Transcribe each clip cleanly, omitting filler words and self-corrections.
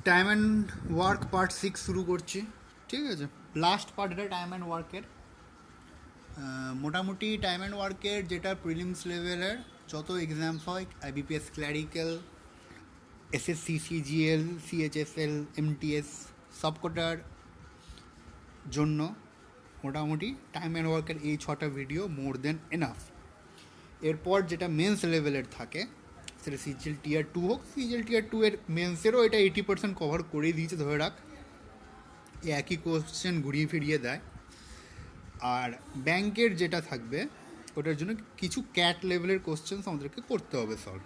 Time and work part 6 শুরু করছি। ঠিক আছে, লাস্ট পার্ট এটা টাইম অ্যান্ড ওয়ার্কের। মোটামুটি টাইম অ্যান্ড ওয়ার্কের যেটা প্রিলিমস লেভেলের যত এক্সামস হয়, IBPS clerical, SSC, CGL, CHSL, MTS সবকটার জন্য মোটামুটি টাইম অ্যান্ড ওয়ার্কের এই 6টা ভিডিও মোর দেন এনাফ। এরপর যেটা মেন্স লেভেলের থাকে সেটা সিজিএল টিয়ার 2 হোক, সিজিএল টিয়ার 2 এর মেন্সেরও এটা 80% কভার করে দিয়েছে ধরে রাখ। একই কোশ্চেন ঘুরিয়ে ফিরিয়ে দেয়। আর ব্যাংকের যেটা থাকবে ওটার জন্য কিছু ক্যাট লেভেলের কোশ্চেন্স আমাদেরকে করতে হবে সলভ।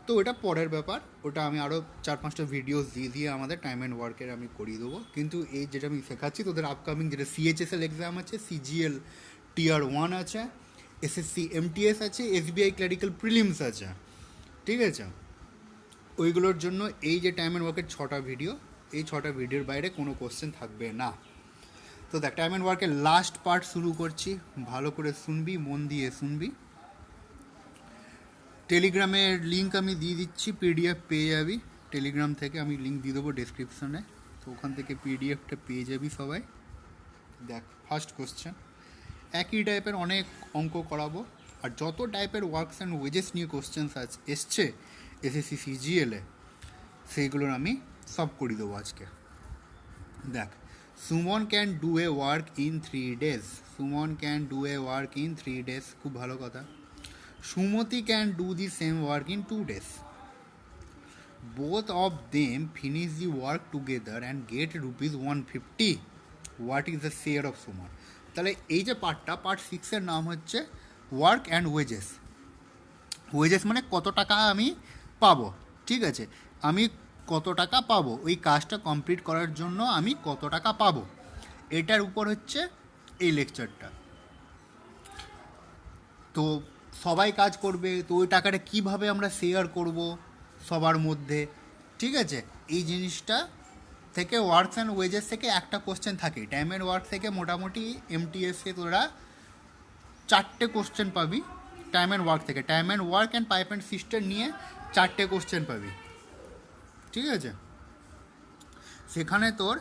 তো ওটা পরের ব্যাপার, ওটা আমি আরও 4-5টা ভিডিওস দিয়ে আমাদের টাইম অ্যান্ড ওয়ার্কের আমি করিয়ে দেবো। কিন্তু এই যেটা আমি শেখাচ্ছি তোদের আপকামিং যেটা সিএইচএসএল এক্সাম আছে, সিজিএল টিয়ার 1 আছে, এসএসসি এমটিএস আছে, এসবিআই ক্লারিক্যাল প্রিলিমস আছে, ঠিক আছে, ওইগুলোর জন্য এই যে টাইম অ্যান্ড ওয়ার্কের 6টা ভিডিও, এই 6টা ভিডিওর বাইরে কোনো কোশ্চেন থাকবে না। তো দেখ, টাইম অ্যান্ড ওয়ার্কের লাস্ট পার্ট শুরু করছি, ভালো করে শুনবি, মন দিয়ে শুনবি। টেলিগ্রামের লিঙ্ক আমি দিয়ে দিচ্ছি, পিডিএফ পেয়ে যাবি টেলিগ্রাম থেকে, আমি লিঙ্ক দিয়ে দেবো ডেসক্রিপশনে, তো ওখান থেকে পিডিএফটা পেয়ে যাবি সবাই। দেখ, ফার্স্ট কোশ্চেন, একই টাইপের অনেক অঙ্ক করাবো, আর যত টাইপের ওয়ার্কস অ্যান্ড ওয়েজেস নিয়ে কোশ্চেন্স এসছে এসএসসি সিজিএলে সেইগুলোর আমি সব করে দেবো আজকে। দেখ, Suman can do a work in 3 days, Suman can do a work in 3 days, খুব ভালো কথা। Sumati can do the same work in 2 days, both of them finish the work together and get ₹150, what is the share of Suman. তাহলে এই যে পার্টটা, part 6-এর নাম হচ্ছে work and wages. Wages মানে কত টাকা আমি পাবো, ঠিক আছে, আমি কত টাকা পাবো, ওই কাজটা কমপ্লিট করার জন্য আমি কত টাকা পাবো, এটার উপর হচ্ছে এই লেকচারটা। তো সবাই কাজ করবে, তো ওই টাকাটা কীভাবে আমরা শেয়ার করব সবার মধ্যে, ঠিক আছে, এই জিনিসটা থেকে ওয়ার্কস অ্যান্ড ওয়েজেস থেকে একটা কোশ্চেন থাকে। টাইম অ্যান্ড ওয়ার্ক থেকে মোটামুটি এমটিএসে তোরা 4টে কোশ্চেন পাবি। টাইম অ্যান্ড ওয়ার্ক থেকে, time and work and pipe and system নিয়ে 4টে কোশ্চেন পাবি, ঠিক আছে। সেখানে তোর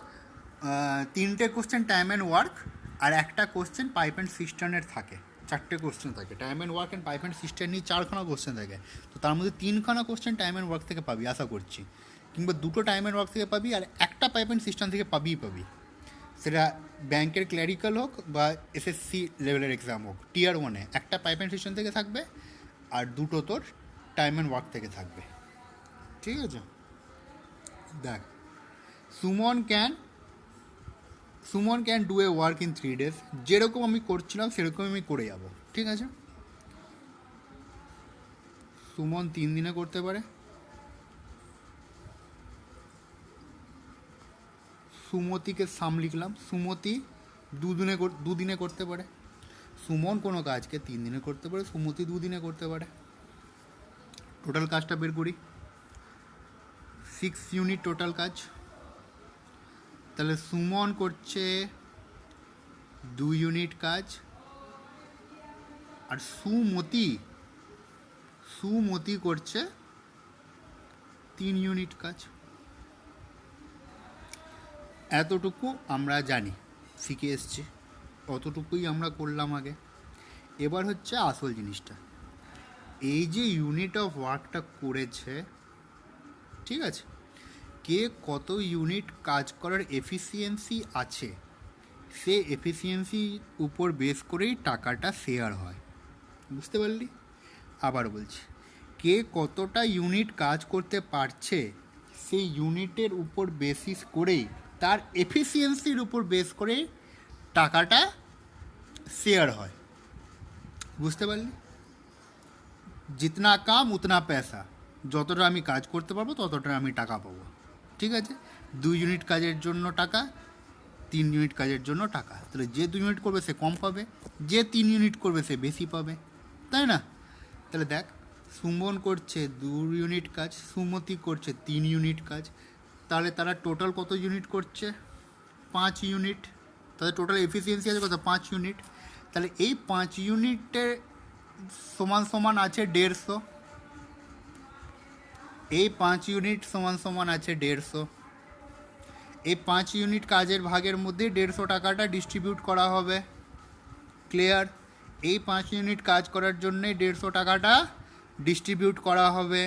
3টে কোশ্চেন টাইম অ্যান্ড ওয়ার্ক আর একটা কোশ্চেন পাইপ অ্যান্ড সিস্টেমের থাকে। 4টে কোশ্চেন থাকে time and work and pipe and system নিয়ে, 4খানা কোশ্চেন থাকে। তো তার মধ্যে 3খানা কোশ্চেন টাইম অ্যান্ড ওয়ার্ক থেকে পাবি আশা করছি, কিংবা 2টো টাইম অ্যান্ড ওয়ার্ক থেকে পাবি আর একটা পাইপ অ্যান্ড সিস্টেম থেকে পাবি। সেটা ব্যাংকের ক্ল্যারিক্যাল হোক বা এসএসসি লেভেলের এক্সাম হোক, টিয়ার 1-এ একটা পাইপ অ্যান্ড সিস্টেম থেকে থাকবে আর 2টো তোর টাইম অ্যান্ড ওয়ার্ক থেকে থাকবে, ঠিক আছে। দেখ, Suman can do a work in 3 days, যেরকম আমি করছিলাম সেরকম আমি করে যাব, ঠিক আছে। সুমন 3 দিনে করতে পারে, সুমতিকে সাম লিখলাম, সুমতি 2 দিনে করতে পারে। সুমন কোনো কাজকে 3 দিনে করতে পারে, সুমতি 2 দিনে করতে পারে। টোটাল কাজটা বের করি, 6 ইউনিট টোটাল কাজ। তাহলে সুমন করছে 2 ইউনিট কাজ, আর সুমতি করছে 3 ইউনিট কাজ। এতটুকু আমরা জানি, শিখে এসছি, অতটুকুই আমরা করলাম আগে। এবার হচ্ছে আসল জিনিসটা, এই যে ইউনিট অফ ওয়ার্কটা করেছে, ঠিক আছে, কে কত ইউনিট কাজ করার এফিসিয়েন্সি আছে, সে এফিসিয়েন্সির উপর বেস করেই টাকাটা শেয়ার হয়। বুঝতে পারলি? আবার বলছি, কে কতটা ইউনিট কাজ করতে পারছে সেই ইউনিটের উপর বেসিস করেই, তার এফিসিয়েন্সির উপর বেস করে টাকাটা শেয়ার হয়। বুঝতে পারলি? জিতনা কাম উতনা পয়সা, যতটা আমি কাজ করতে পারবো ততটা আমি টাকা পাবো, ঠিক আছে। 2 ইউনিট কাজের জন্য টাকা, 3 ইউনিট কাজের জন্য টাকা। তাহলে যে 2 ইউনিট করবে সে কম পাবে, যে 3 ইউনিট করবে সে বেশি পাবে, তাই না? তাহলে দেখ, সুমন করছে 2 ইউনিট কাজ, সুমতি করছে 3 ইউনিট কাজ, তাহলে তারা টোটাল কত ইউনিট করছে? 5 ইউনিট। তাদের টোটাল এফিসিয়েন্সি আছে কত? 5 ইউনিট। তাহলে এই 5 ইউনিটের সমান আছে 150, এই 5 ইউনিট সমান আছে 150, এই 5 ইউনিট কাজের ভাগের মধ্যে 150 টাকাটা ডিস্ট্রিবিউট করা হবে। ক্লিয়ার? এই 5 ইউনিট কাজ করার জন্যে 150 টাকাটা ডিস্ট্রিবিউট করা হবে।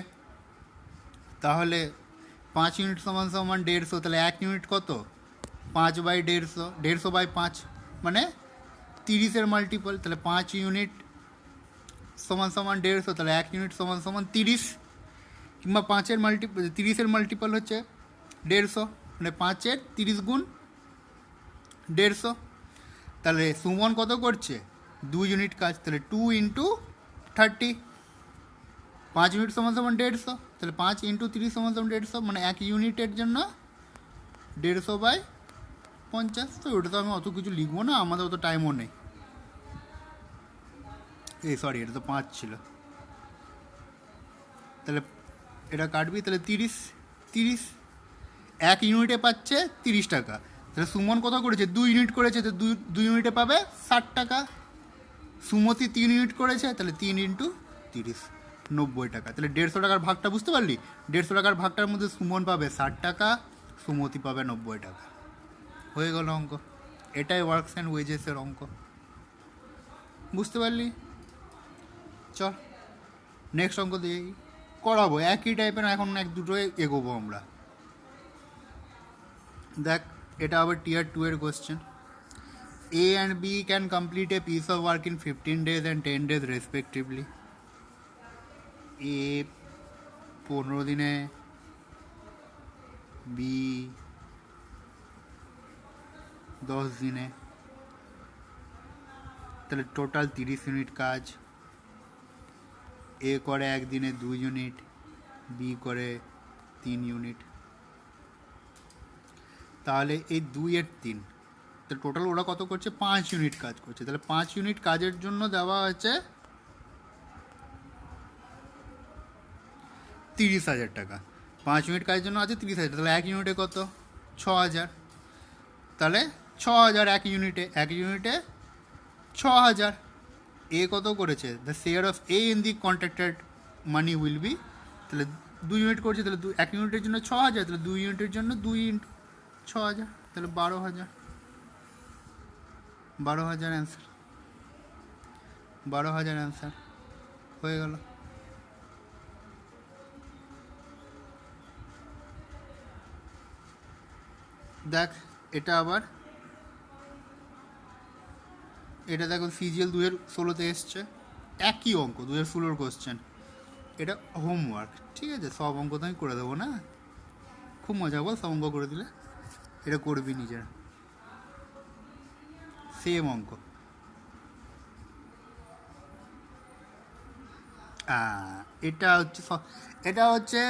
তাহলে 5 ইউনিট সমান সমান 150, তাহলে 1 ইউনিট কত? 5/150, 150/5 মানে 30-এর মাল্টিপল। তাহলে 5 ইউনিট সমান সমান 150, তাহলে 1 ইউনিট সমান সমান 30, কিংবা 5-এর মাল্টিপল 30-এর মাল্টিপল হচ্ছে 150, মানে 5-এর 30 গুণ 150। তাহলে সুমন কত করছে? 2 ইউনিট কাজ, তাহলে 2 × 30, 5 ইউনিট সমান সমান 150, তাহলে 5 × 30 সমান সমান 150, মানে 1 ইউনিটের জন্য 150/50। তো ওটা তো আমি অত কিছু লিখবো না, আমাদের অত টাইমও নেই। সরি, এটা তো 5 ছিল। তাহলে এটা কাটবি, তাহলে 30 1 ইউনিটে পাচ্ছে 30 টাকা। তাহলে সুমন কত করেছে? 2 ইউনিট করেছে, তো 2 ইউনিটে পাবে 60 টাকা। সুমতি 3 ইউনিট করেছে, তাহলে 3 × 30 90 টাকা। তাহলে 150 টাকার ভাগটা বুঝতে পারলি? 150 টাকার ভাগটার মধ্যে সুমন পাবে 60 টাকা, সুমতি পাবে 90 টাকা। হয়ে গেল অঙ্ক। এটাই ওয়ার্কস অ্যান্ড ওয়েজেসের অঙ্ক। বুঝতে পারলি? চল নেক্সট অঙ্ক দিয়ে করাবো, একই টাইপের এখন 1-2 এগোবো আমরা। দেখ, এটা আবার টিয়ার 2 এর question. A and B can complete a piece of work in 15 days and 10 days respectively. A 15 দিনে, B 10 দিনে, তাহলে টোটাল 30 ইউনিট কাজ। A করে একদিনে 2 ইউনিট, B করে 3 ইউনিট। তাহলে এই 2 এর 3, তো টোটাল ওরা কত করছে? 5 ইউনিট কাজ করছে। তাহলে 5 ইউনিট কাজের জন্য দেওয়া হয়েছে 30,000 টাকা। 5 ইউনিট কাজের জন্য আছে 30,000, তাহলে 1 ইউনিটে কত? 6,000। তাহলে 6,000 1 ইউনিটে, 1 ইউনিটে 6,000। এ কত করেছে? The share of A in the contracted money will be, তাহলে 2 ইউনিট করছে, তাহলে 1 ইউনিটের জন্য 6,000, তাহলে 2 ইউনিটের জন্য 2 × 6,000, তাহলে 12,000। 12,000 অ্যান্সার, 12,000 অ্যান্সার হয়ে গেল। দেখ এটা আবার, এটা দেখো সিজিএল 2016-তে এসছে, একই অঙ্ক 2016-র কোশ্চেন। এটা হোমওয়ার্ক, ঠিক আছে? সব অঙ্ক তো আমি করে দেবো না, খুব মজা বল সব অঙ্ক করে দিলে। এটা করবি নিজেরা, সেম অঙ্ক। এটা হচ্ছে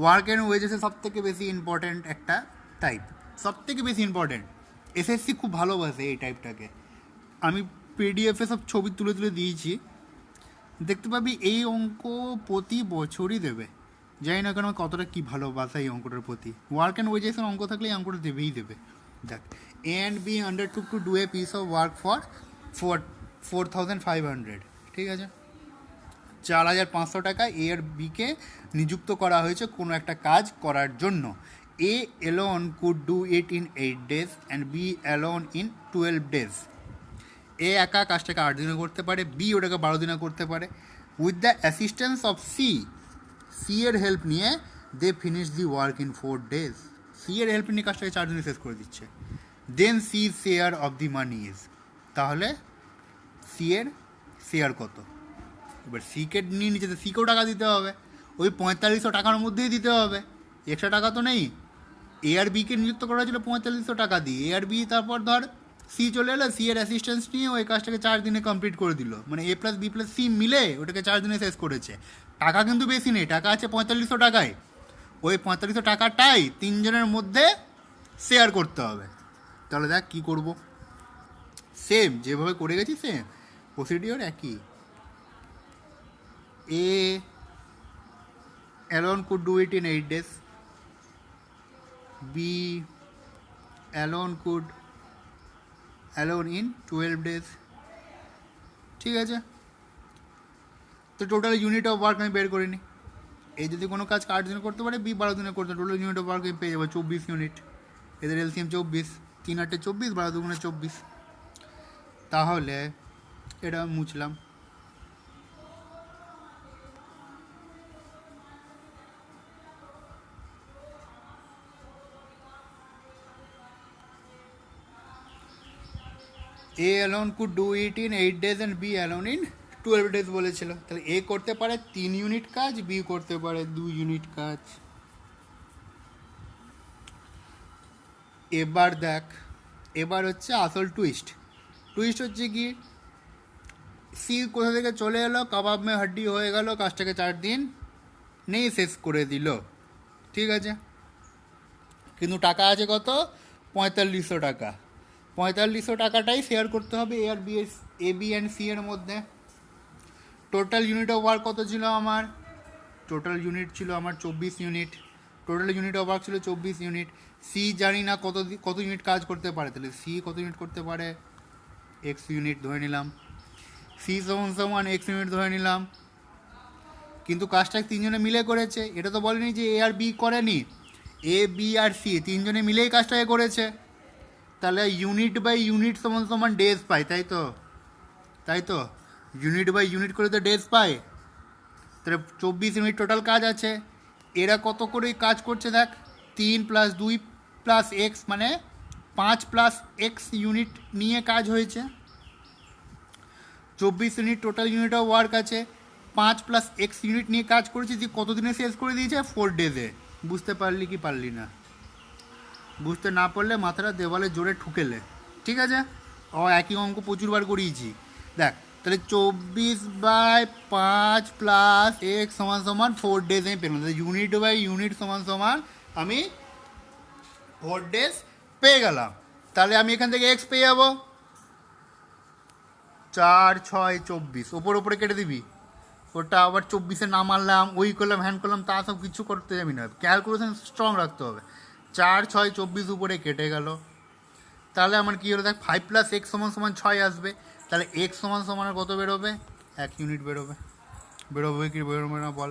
ওয়ার্ক অ্যান্ড ওয়েজেসের সব থেকে বেশি ইম্পর্ট্যান্ট একটা টাইপ, সব থেকে বেশি ইম্পর্ট্যান্ট। এসএসসি খুব ভালোবাসে এই টাইপটাকে। আমি পিডিএফে সব ছবি তুলে তুলে দিয়েছি, দেখতে পাবি। এই অঙ্ক প্রতি বছরই দেবে, জানি না কেন কতটা কী ভালোবাসা এই অঙ্কটার প্রতি। ওয়ার্ক অ্যান্ড ওয়েজেসের অঙ্ক থাকলে এই অঙ্কটা দেবেই দেবে। দেখ, A and B undertook to do a piece of work for 4,500, ঠিক আছে? 4,500 টাকা এ আর বিকে নিযুক্ত করা হয়েছে কোনো একটা কাজ করার জন্য। A alone could do it in 8 days and B alone in 12 days। A একা কাজটাকে 8 দিনে করতে পারে, বি ওটাকে 12 দিনে করতে পারে। With the assistance of C এর হেল্প নিয়ে they finish the work in 4 days। C এর হেল্প নিয়ে কাজটাকে 4 দিনে শেষ করে দিচ্ছে। Then C share of the money is, তাহলে সি এর শেয়ার কত? এবার সিকে নিয়ে নিচে, তো সিকেও টাকা দিতে হবে, ওই 4500 টাকার মধ্যেই দিতে হবে, এক্সট্রা টাকা তো নেই। এ আর বিকে নিযুক্ত করা হয়েছিল 4500 টাকা দিয়ে, এ আর বি তারপর ধর সি চলে এলো, সি এর অ্যাসিস্ট্যান্স নিয়ে ওই কাজটাকে 4 দিনে কমপ্লিট করে দিল, মানে এ প্লাস বি প্লাস সি মিলে ওটাকে 4 দিনে শেষ করেছে। টাকা কিন্তু বেশি নেই, টাকা আছে 4500 টাকায়। ওই 4500 টাকাটাই 3 জনের মধ্যে শেয়ার করতে হবে। তাহলে দেখ কী করবো, সেম যেভাবে করে গেছি সেম প্রসিডিওর একই। A alone could do it in 8 days. B alone in 12 days. ঠিক আছে? তো টোটাল ইউনিট অফ ওয়ার্ক আমি বের করিনি। এই যদি কোনো কাজ 8 দিনে করতে পারে, বি 12 দিনে করতে, টোটাল ইউনিট অফ ওয়ার্ক আমি পেয়ে যাবো 24 ইউনিট। এদের এলসিএম 24, 3 8 24, 12 2 24। তাহলে এটা মুছলাম। A alone could do it in 8 days and B alone in 12 days বলেছিল। তাহলে A করতে পারে 3 ইউনিট কাজ, B করতে পারে 2 ইউনিট কাজ। এবার দেখ, এবার হচ্ছে আসল টুইস্ট। টুইস্ট হচ্ছে কি, সি কোথা থেকে চলে এলো, কাবাব মে হাড্ডি হয়ে গেল, কাজটাকে 4 দিন নেই শেষ করে দিল, ঠিক আছে। কিন্তু টাকা আছে কত, 4500 টাকা। 4500 টাকাটাই শেয়ার করতে হবে এ আর B, A B and C এর মধ্যে। টোটাল ইউনিট অফ ওয়ার্ক কত ছিল আমার, টোটাল ইউনিট ছিল আমার 24 unit. Total unit of work ছিল 24 ইউনিট। সি জানি না কত ইউনিট কাজ করতে পারে, তাহলে সি কত ইউনিট করতে পারে, এক্স ইউনিট ধরে নিলাম। সি সমান এক্স ইউনিট ধরে নিলাম। কিন্তু কাজটা তিনজনে মিলে করেছে, এটা তো বলেনি যে এ আর বি করেনি, এ বি আর সি তিনজনে মিলেই কাজটাকে করেছে। তাহলে ইউনিট বাই ইউনিট সমান ডেজ পাই, তাই তো, তাই তো, ইউনিট বাই ইউনিট করে তো ডেজ পাই। তাহলে 24 ইউনিট টোটাল কাজ আছে। এরা কত করে কাজ করছে দেখ, 3 + 2 + x মানে 5 + x ইউনিট নিয়ে কাজ হয়েছে। 24 unit total unit of work আছে, 5 + x ইউনিট নিয়ে কাজ করেছি। যে কত দিনে শেষ করে দিয়েছে, 4 ডেজে। বুঝতে পারলি কি পারলি না? বুঝতে না পারলে মাথাটা দেওয়ালে জোরে ঠুকেলে, ঠিক আছে। একই অঙ্ক প্রচুরবার করিয়েছি। দেখ, তাহলে 24/5 + x সমান 4 ডেজ আমি পেলাম। তাহলে ইউনিট বাই ইউনিট সমান আমি 4 ডেজ পেয়ে গেলাম। তাহলে আমি এখান থেকে এক্স পেয়ে যাবো, 4 6 24, ওপরে কেটে দিবি। ওটা আবার 24-এ না মারলাম, ওই করলাম, হ্যান করলাম, তা সব কিছু করতে যাবি না, ক্যালকুলেশন স্ট্রং রাখতে হবে। 4 6 24 উপরে কেটে গেল। তাহলে আমার কী হলো দেখ, 5 + x সমান 6 আসবে। তাহলে x সমান কত বেরোবে, 1 ইউনিট বেরোবে। বেরোবে কি বেরোবে না বল।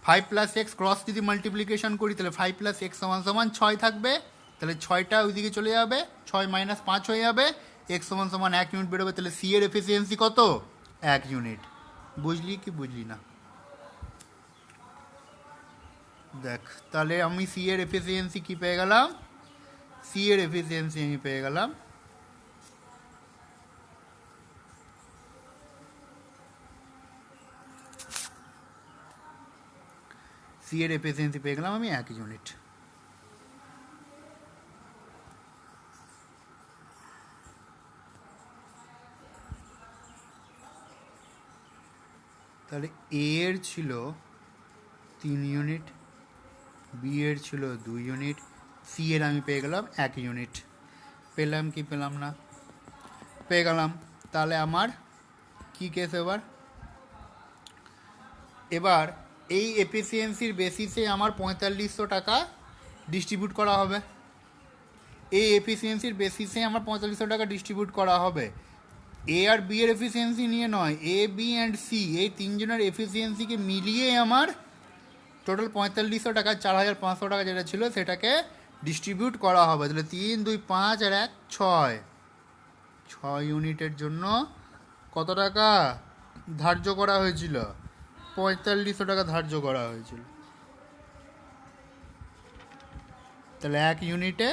5 + x ক্রস যদি মাল্টিপ্লিকেশন করি, তাহলে 5 + x সমান 6 থাকবে। তাহলে 6টা ওইদিকে চলে যাবে, 6 - 5 হয়ে যাবে, x সমান 1 ইউনিট বেরোবে। তাহলে সি এর এফিসিয়েন্সি কত, 1 ইউনিট। বুঝলি কি বুঝলি না দেখ। তাহলে আমি সি এর এফিসিয়েন্সি কি পেয়ে গেলাম, সি এর এফিসিয়েন্সি আমি পেয়ে গেলাম সি এর এফিসিয়েন্সি পেয়ে গেলাম আমি 1 ইউনিট। তাহলে এ এর ছিল 3 ইউনিট, বি এর ছিল 2 ইউনিট, সি এর আমি পেয়ে গেলাম 1 ইউনিট। পেলাম কি পেলাম না, পেয়ে গেলাম। তাহলে আমার কি কেস, এবার এই এফিসিয়েন্সির বেসিসে আমার 4500 টাকা ডিস্ট্রিবিউট করা হবে। এই এফিসিয়েন্সির বেসিসে আমার 4500 টাকা ডিস্ট্রিবিউট করা হবে। এ আর বি এর এফিসিয়েন্সি নিয়ে নয়, এ বি অ্যান্ড সি এই তিনজনের এফিসিয়েন্সিকে মিলিয়ে আমার টোটাল 4500 টাকা, 4500 টাকা যেটা ছিল সেটাকে ডিস্ট্রিবিউট করা হবে। তাহলে 3 2 5 আর 1 6, 6 ইউনিটের জন্য কত টাকা ধার্য করা হয়েছিল, 4500 টাকা ধার্য করা হয়েছিল। তাহলে 1 ইউনিটে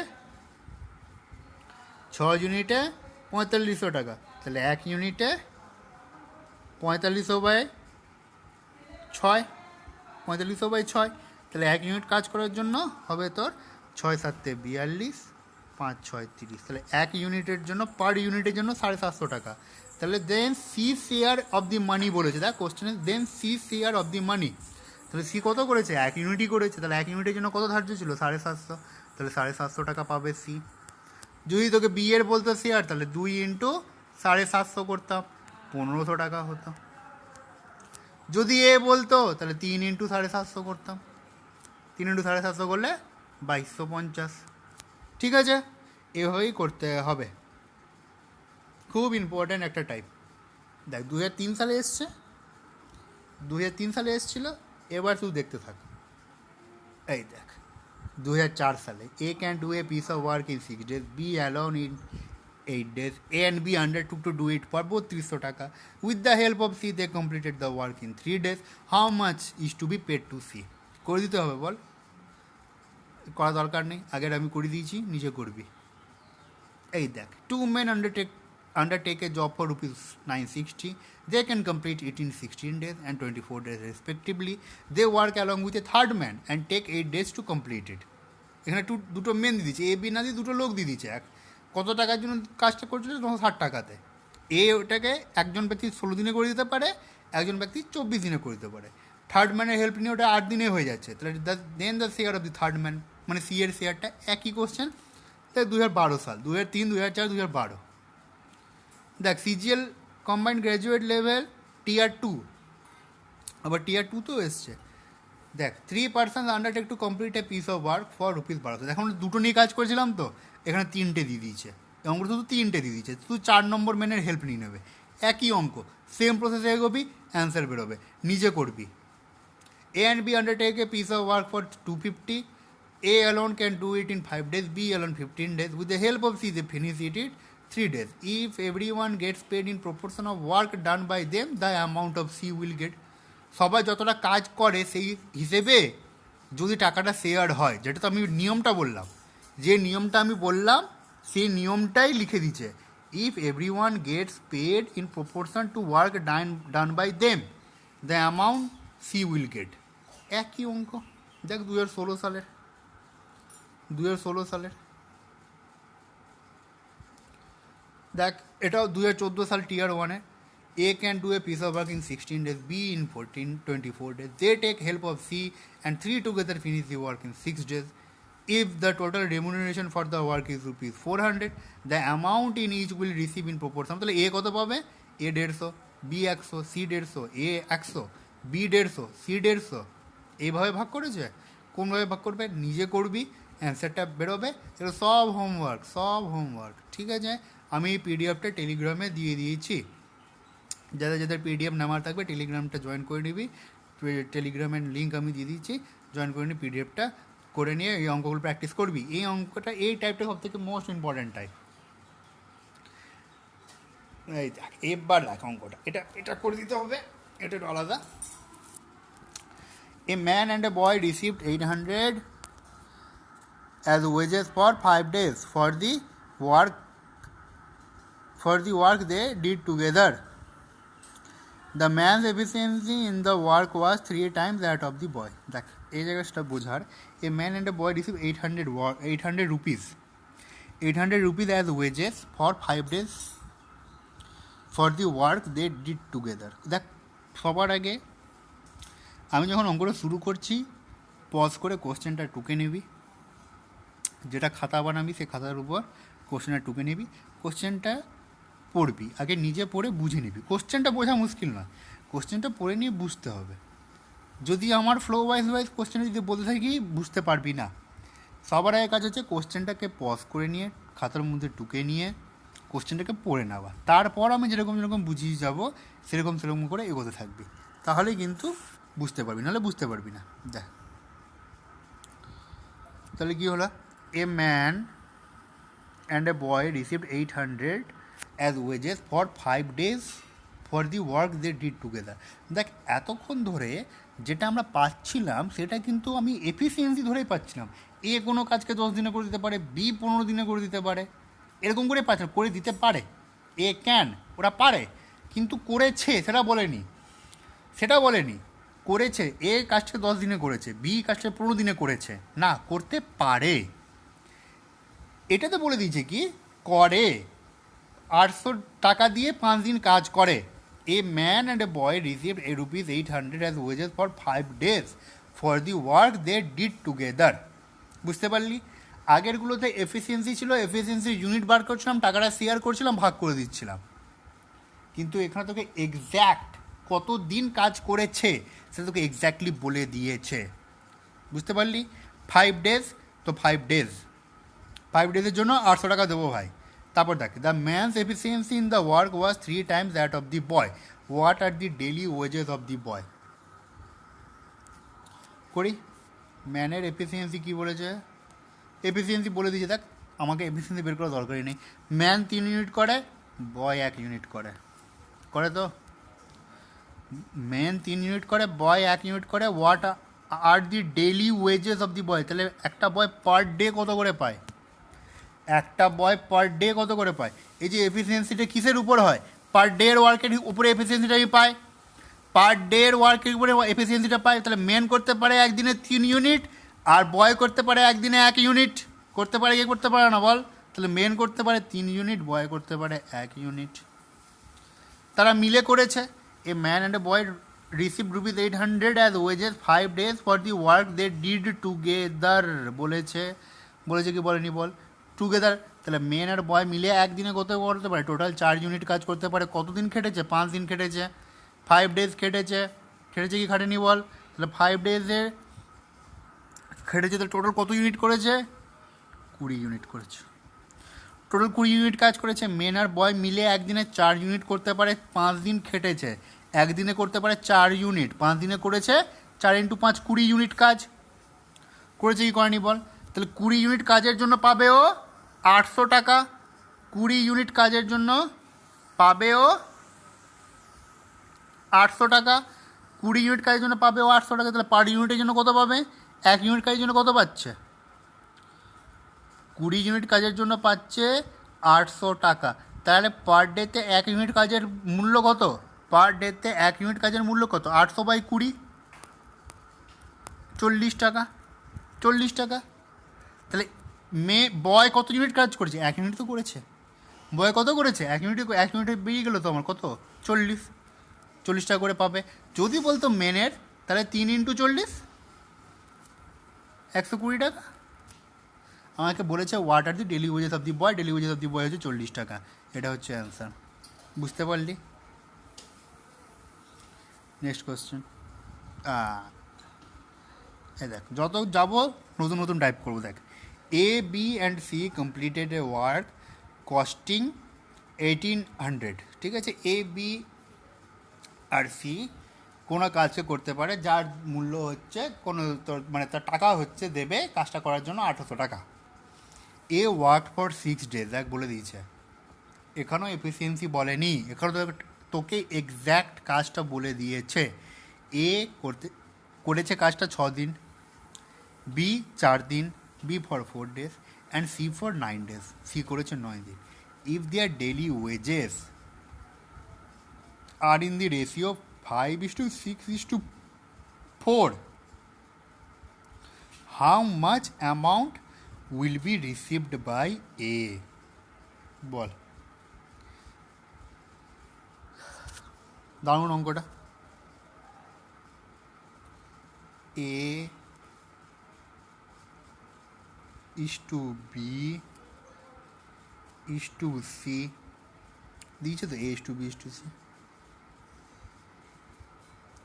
6 ইউনিটে 4500 টাকা। তাহলে 1 ইউনিটে 4500/6, 4500/6। তাহলে 1 ইউনিট কাজ করার জন্য হবে তোর 6 7 42, 5 6 30। তাহলে 1 ইউনিটের জন্য পার ইউনিটের জন্য 750 টাকা। তাহলে দেন সি শেয়ার অফ দি মানি বলেছে, দেখ কোশ্চেনে দেন সি শেয়ার অফ দি মানি। তাহলে সি কত করেছে, 1 ইউনিটই করেছে। তাহলে 1 ইউনিটের জন্য কত ধার্য ছিল, 750। তাহলে 750 টাকা পাবে সি। যদি তোকে বি এর বলতো শেয়ার, তাহলে 2 × 750 করতাম, 1500 টাকা হতো। যদি এ বলতো তাহলে 3 × 750 করতাম, 3 × 750 করলে 2250। ঠিক আছে, এভাবেই করতে হবে। খুব ইম্পর্ট্যান্ট একটা টাইপ। দেখ 2003 সালে এসছে, 2003 সালে এসছিল, এবার তুই দেখতে থাক। এই দেখ 2004 সালে A can do a piece of work in 6 days, B alone in 8 days, A and B undertook to do it for 3200 টাকা। With the help of C they completed the work in 3 days, how much is to be paid to C? করে দিতে হবে বল, করা দরকার নেই, আগের আমি করে দিয়েছি, নিজে করবি। এই দেখ, two men undertake a job for rupees 960. They can complete it in 16 days and 24 days respectively. They work along with a third man and take 8 days to complete it. এখানে দুটো মেন দিয়ে দিচ্ছে, এ বি না দিয়ে দুটো লোক দিয়ে দিচ্ছে। কত টাকার জন্য কাজটা করছিল? 60 টাকাতে। এ ওটাকে একজন ব্যক্তি 16 দিনে করে দিতে পারে, একজন ব্যক্তি 24 দিনে করে দিতে পারে। থার্ড ম্যানের হেল্প নিয়ে ওটা 8 দিনে হয়ে যাচ্ছে। তাহলে then the share of the third man, মানে সি এর শেয়ারটা। একই কোশ্চেন। তাই 2012 সাল, 2003, 2004, 2012। দেখ, সিজিএল কম্বাইন্ড গ্র্যাজুয়েট লেভেল টিয়ার 2, আবার টিয়ার 2 তো এসছে। দেখ, 3 persons undertake to complete A piece of work for rupees 1200। এখন দুটো নিয়ে কাজ করেছিলাম তো, এখানে 3টে দিয়ে দিয়েছে, অঙ্কটা শুধু 3টে দিয়ে দিয়েছে, শুধু 4 নম্বর ম্যানের হেল্প নিয়ে নেবে। একই অঙ্ক, সেম প্রসেসে এগোবি, অ্যান্সার বেরোবে, নিজে করবি। A and B undertake a piece of work for 250, A alone can do it in 5 days, B alone 15 days. With the help of C, they finish it in 3 days. If everyone gets paid in proportion of work done by them, the amount of C will get. সবাই যতটা কাজ করে সেই হিসেবে যদি টাকাটা share হয়, যেটা তো আমি নিয়মটা বললাম, যে নিয়মটা আমি বললাম সেই নিয়মটাই লিখে দিচ্ছে। If every one gets paid in proportion to work done by them, the amount C will get. একই অঙ্ক। দেখ, 2016 সালের, 2016 সালের। দেখ, এটাও 2014 সাল টিয়ার 1-এ। A can do a piece of work in 16 days, B in 24 days. They take help of C and 3 together finish the work in 6 days. If the total remuneration for the work is rupees 400, the amount in each will receive in proportion. তাহলে এ কত পাবে? এ 150, B 100, C 150, এ 100, B 150, C 150। এইভাবে ভাগ করেছে। কোনভাবে ভাগ করবে? নিজে করবি, অ্যান্সারটা বেরোবে। এগুলো সব হোমওয়ার্ক, ঠিক আছে? আমি এই পিডিএফটা টেলিগ্রামে দিয়ে দিয়েছি। যাদের যাদের পিডিএফ নেওয়ার থাকবে টেলিগ্রামটা জয়েন করে নিবি। টেলিগ্রামের লিঙ্ক আমি দিয়ে দিচ্ছি, জয়েন করে নিবি, পিডিএফটা করে নিয়ে এই অঙ্কগুলো প্র্যাকটিস করবি। এই অঙ্কটা, এই টাইপটা সব থেকে মোস্ট ইম্পর্ট্যান্ট টাইপ। এই দেখ, এবার দেখ অঙ্কটা, এটা করে দিতে হবে, এটা একটু আলাদা। A man and a boy received 800 as wages for 5 days for the work they did together. The man's efficiency in the work was 3 times that of the boy. দেখ, এই জায়গাটা বোঝার। A man and a boy received 800 rupees as wages for 5 days for the work they did together. দেখ, সবার আগে আমি যখন অঙ্কটা শুরু করছি, পজ করে কোশ্চেনটা টুকে নিবি। যেটা খাতা বানাবি সেই খাতার উপর কোশ্চেনটা টুকে নিবি, কোশ্চেনটা পড়বি, আগে নিজে পড়ে বুঝে নিবি। কোশ্চেনটা বোঝা মুশকিল নয়, কোশ্চেনটা পড়ে নিয়ে বুঝতে হবে। যদি আমার ফ্লো ওয়াইজ কোশ্চেনটা যদি বলতে থাকি, বুঝতে পারবি না। সবার আগে কাজ হচ্ছে কোশ্চেনটাকে পজ করে নিয়ে খাতার মধ্যে টুকে নিয়ে কোশ্চেনটাকে পড়ে নেওয়া। তারপর আমি যেরকম বুঝিয়ে যাব সেরকম করে এগোতে থাকবি, তাহলেই কিন্তু বুঝতে পারবি, নাহলে বুঝতে পারবি না। দেখ, তাহলে কী হলো? এ man and a boy received 800 as wages for 5 days for the work they did together. দেখ, এতক্ষণ ধরে যেটা আমরা পাচ্ছিলাম সেটা কিন্তু আমি এফিসিয়েন্সি ধরেই পাচ্ছিলাম। এ কোনো কাজকে 10 দিনে করে দিতে পারে, বি 15 দিনে করে দিতে পারে, এরকম করে পাচ্ছিলাম। করে দিতে পারে, এ ক্যান, ওরা পারে, কিন্তু করেছে সেটা বলেনি। করেছে, এ কাজটা 10 দিনে করেছে, বি কাজটা 15 দিনে করেছে না, করতে পারে। এটাতে বলে দিয়েছে কি করে। 800 টাকা দিয়ে 5 দিন কাজ করে। এ man and a boy received rupees 800 as wages for 5 days for the work they did together. বুঝতে পারলি? আগেরগুলোতে এফিসিয়েন্সি ছিল, এফিসিয়েন্সির ইউনিট বার করছিলাম, টাকাটা শেয়ার করছিলাম, ভাগ করে দিচ্ছিলাম। কিন্তু এখানে তোকে এক্স্যাক্ট কত দিন কাজ করেছে সেটা তোকে এক্স্যাক্টলি বলে দিয়েছে। বুঝতে পারলি? 5 days তো 5 days, 5 ডেজের জন্য 800 টাকা দেবো ভাই। তারপর দেখ, the man's efficiency in the work was 3 times that of the boy, what are the daily wages of the boy? করি, ম্যানের এফিসিয়েন্সি কী বলেছে, এফিসিয়েন্সি বলে দিয়েছে, দেখ আমাকে এফিসিয়েন্সি বের করার দরকারই নেই। ম্যান 3 ইউনিট করে, বয় 1 ইউনিট করে, করে তো। ম্যান 3 ইউনিট করে, বয় 1 ইউনিট করে। What are the daily wages of the boy, তাহলে একটা বয় পার ডে কত করে পায়, একটা বয় পার ডে কত করে পায়। এই যে এফিসিয়েন্সিটা কিসের উপর হয়, পার ডে এর ওয়ার্কের উপরে এফিসিয়েন্সিটাই পায়, পার ডে এর ওয়ার্কের উপরে এফিসিয়েন্সিটা পায়। তাহলে মেন করতে পারে একদিনে 3 ইউনিট, আর বয় করতে পারে একদিনে 1 ইউনিট। করতে পারে কি করতে পারে না বল? তাহলে মেন করতে পারে 3 ইউনিট, বয় করতে পারে 1 ইউনিট। তারা মিলে করেছে। A man and a boy receive ₹800 as wages 5 days for the work they did together. বলেছে, বলেছে কি বলেনি বল, টুগেদার। তাহলে মেন আর বয় মিলে একদিনে কত করতে পারে, টোটাল 4 ইউনিট কাজ করতে পারে। কতদিন খেটেছে, 5 দিন খেটেছে, 5 days খেটেছে। খেটেছে কি খাটেনি বল? তাহলে 5 days-এ খেটেছে, তো টোটাল কত ইউনিট করেছে, 20 ইউনিট করেছে। টোটাল 20 ইউনিট কাজ করেছে। মেন আর বয় মিলে একদিনে 4 ইউনিট করতে পারে, 5 দিন খেটেছে। একদিনে করতে পারে 4 ইউনিট, 5 দিনে করেছে 4 × 5 20 ইউনিট কাজ করেছে কি করেনি বল? তাহলে 20 ইউনিট কাজের জন্য পাবে ও 800 টাকা। 20 ইউনিট কাজের জন্য পাবে ও 800 টাকা। 20 ইউনিট কাজের জন্য পাবে ও 800 টাকা। তাহলে পার ইউনিটের জন্য কত পাবে, 1 ইউনিট কাজের জন্য কত পাচ্ছে, 20 ইউনিট কাজের জন্য পাচ্ছে 800 টাকা। তাহলে পার ডেতে 1 ইউনিট কাজের মূল্য কত, পার ডেতে 1 ইউনিট কাজের মূল্য কত, 800/20, 40 টাকা, 40 টাকা। তাহলে বয় কত ইউনিট কাজ করেছে, 1 ইউনিট তো করেছে। বয় কত করেছে, 1 ইউনিটে বেরিয়ে গেলো তো আমার কত, 40 টাকা করে পাবে। যদি বলতো মেনের, তাহলে 3 × 40 120 টাকা। আমাকে বলেছে what are the daily wages of the boy, daily wages of the boy হচ্ছে 40 টাকা। এটা হচ্ছে অ্যান্সার। বুঝতে পারলি? Next question. এই দেখ, যত যাবো নতুন নতুন টাইপ করবো। দেখ, A B and C completed a work costing 1800। ঠিক আছে, এ বি আর সি কোনো কাজকে করতে পারে যার মূল্য হচ্ছে কোনো তোর মানে তার টাকা হচ্ছে দেবে কাজটা করার জন্য 800 টাকা। এ ওয়ার্ক ফর 6 days, দেখ বলে দিয়েছে। এখানেও এফিসিয়েন্সি বলেনি, এখানে তোকে এক্স্যাক্ট কাজটা বলে দিয়েছে। এ করেছে কাজটা 6 দিন, বি 4 দিন, B for 4 days and C for 9 days, C করেছে 9 দিন। If their daily wages are in the ratio 5:6:4, how much amount will be received by A? বল, দারুণ অঙ্কটা। A is to B is to C দিয়েছে তো, A is to B is to C।